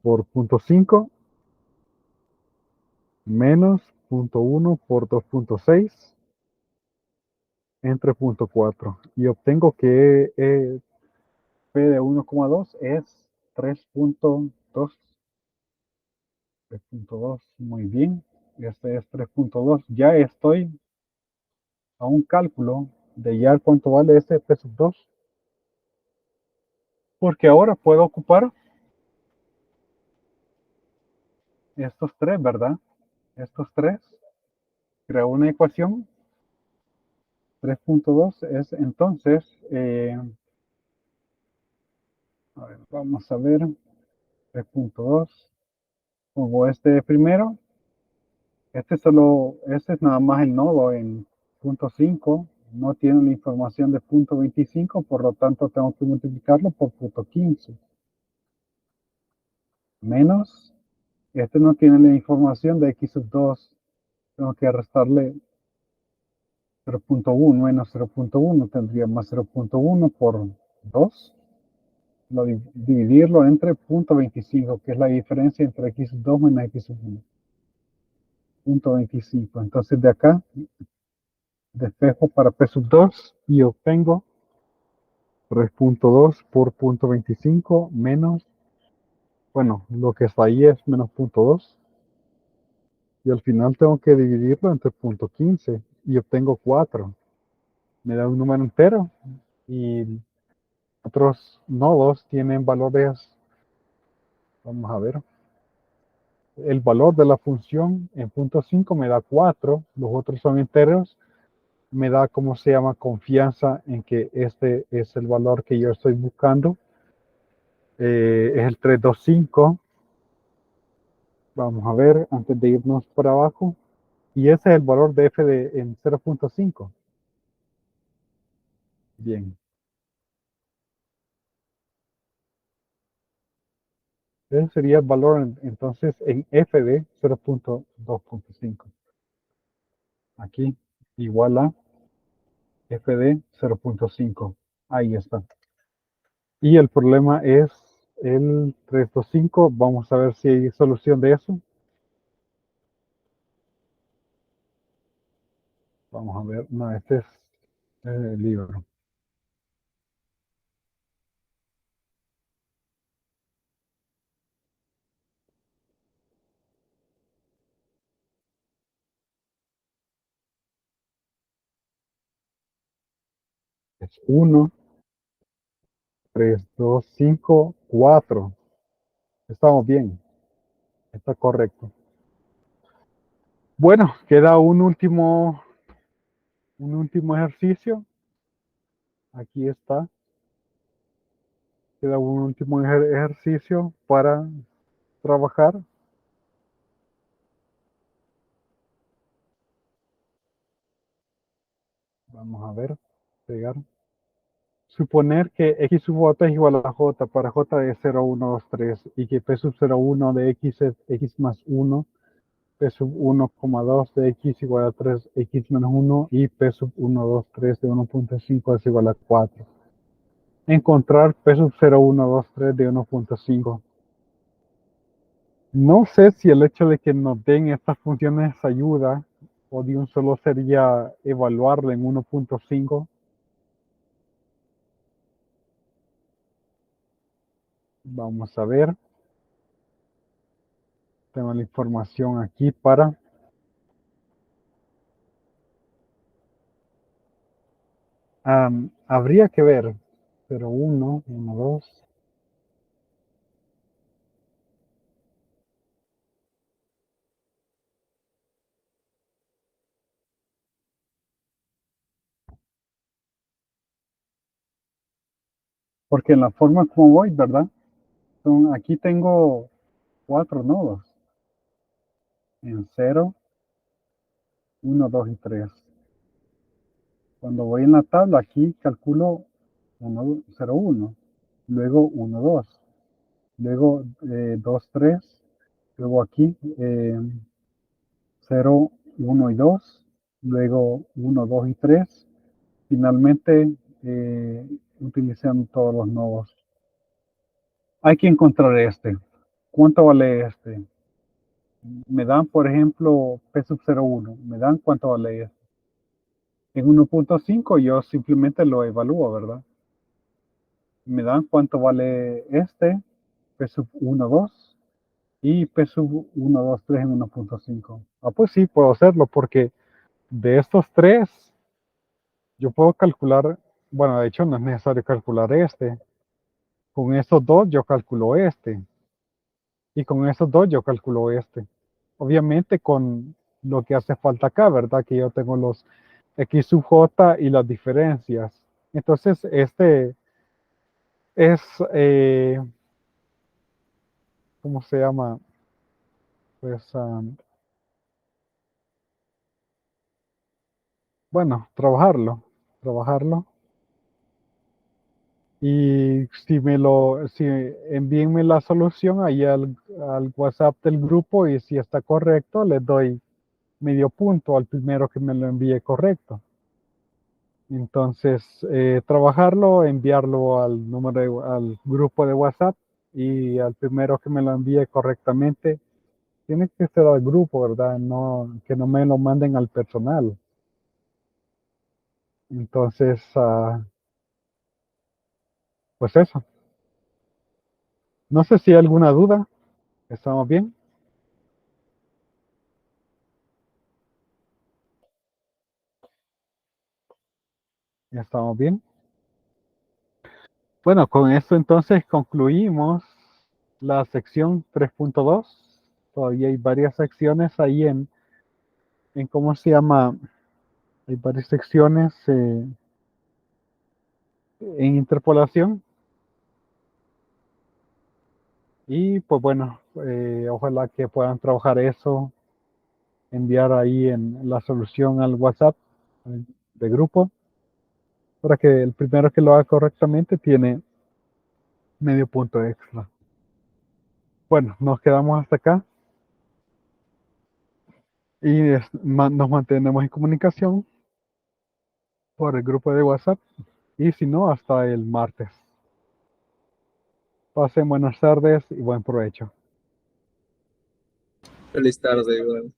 por punto 5 menos punto 1 por 2.6 entre punto 4 y obtengo que P de 1,2 es 3.2. 3.2, muy bien. Este es 3.2. Ya estoy a un cálculo de ya cuánto vale este P sub 2. Porque ahora puedo ocupar estos tres, ¿verdad? Estos tres. Creo una ecuación. 3.2 es entonces, a ver, vamos a ver, 3.2. Pongo este primero. Este es nada más el nodo en punto 5. No tiene la información de punto 25, por lo tanto tengo que multiplicarlo por punto 15. Menos, este no tiene la información de x sub 2. Tengo que restarle 0.1 menos 0.1. Tendría más 0.1 por 2. Dividirlo entre punto 25, que es la diferencia entre x sub 2 menos x sub 1. Punto 25. Entonces de acá despejo para p sub 2 y obtengo 3.2 por punto 25 menos, bueno, lo que está ahí es menos punto 2. Y al final tengo que dividirlo entre punto 15 y obtengo 4. Me da un número entero y otros nodos tienen valores, vamos a ver, el valor de la función en punto 5 me da 4, los otros son enteros, me da, ¿cómo se llama?, confianza en que este es el valor que yo estoy buscando. Es el 325. Vamos a ver, antes de irnos por abajo. Y ese es el valor de f en 0.5. Bien. Ese sería el valor entonces en f de 0.2.5. Aquí, igual a f de 0.5. Ahí está. Y el problema es el 325. Vamos a ver si hay solución de eso. Vamos a ver. No, este es el libro. Es 1, 3, 2, 5, 4. Estamos bien. Está correcto. Bueno, queda un último ejercicio. Aquí está. Queda un último ejercicio para trabajar. Vamos a ver. Pegar. Suponer que x sub j es igual a j para j de 0, 1, 2, 3 y que p sub 0, 1 de x es x más 1, p sub 1,2 de x igual a 3, x menos 1 y p sub 1, 2, 3 de 1.5 es igual a 4. Encontrar p sub 0, 1, 2, 3 de 1.5. No sé si el hecho de que nos den estas funciones ayuda o de un solo sería evaluarla en 1.5. Vamos a ver. Tengo la información aquí para... habría que ver. 01, 12. Porque en la forma como voy, ¿verdad? Aquí tengo 4 nodos. En 0, 1, 2 y 3. Cuando voy en la tabla, aquí calculo 1, 0, 1. Luego 1, 2. Luego 2, 3. Luego aquí 0, 1 y 2. Luego 1, 2 y 3. Finalmente, utilizando todos los nodos. Hay que encontrar este. ¿Cuánto vale este? Me dan, por ejemplo, P sub 01. ¿Me dan cuánto vale este? En 1.5 yo simplemente lo evalúo, ¿verdad? Me dan cuánto vale este, P sub 1, 2 y P sub 1, 2, 3 en 1.5. Ah, pues sí, puedo hacerlo porque de estos tres yo puedo calcular, bueno, de hecho no es necesario calcular este. Con estos dos yo calculo este. Y con estos dos yo calculo este. Obviamente con lo que hace falta acá, ¿verdad? Que yo tengo los X sub J y las diferencias. Entonces, este es, ¿cómo se llama? Pues, bueno, trabajarlo. Y si envíenme la solución ahí al WhatsApp del grupo y si está correcto, les doy medio punto al primero que me lo envíe correcto. Entonces, trabajarlo, enviarlo al grupo de WhatsApp y al primero que me lo envíe correctamente, tiene que ser al grupo, ¿verdad? No, que no me lo manden al personal. Entonces, pues eso. No sé si hay alguna duda. ¿Estamos bien? ¿Estamos bien? Bueno, con esto entonces concluimos la sección 3.2. Todavía hay varias secciones ahí en ¿cómo se llama? Hay varias secciones en interpolación. Y pues bueno, ojalá que puedan trabajar eso, enviar ahí en la solución al WhatsApp de grupo, para que el primero que lo haga correctamente tiene medio punto extra. Bueno, nos quedamos hasta acá y nos mantenemos en comunicación por el grupo de WhatsApp y si no, hasta el martes. Pasen buenas tardes y buen provecho. Feliz tarde, igual.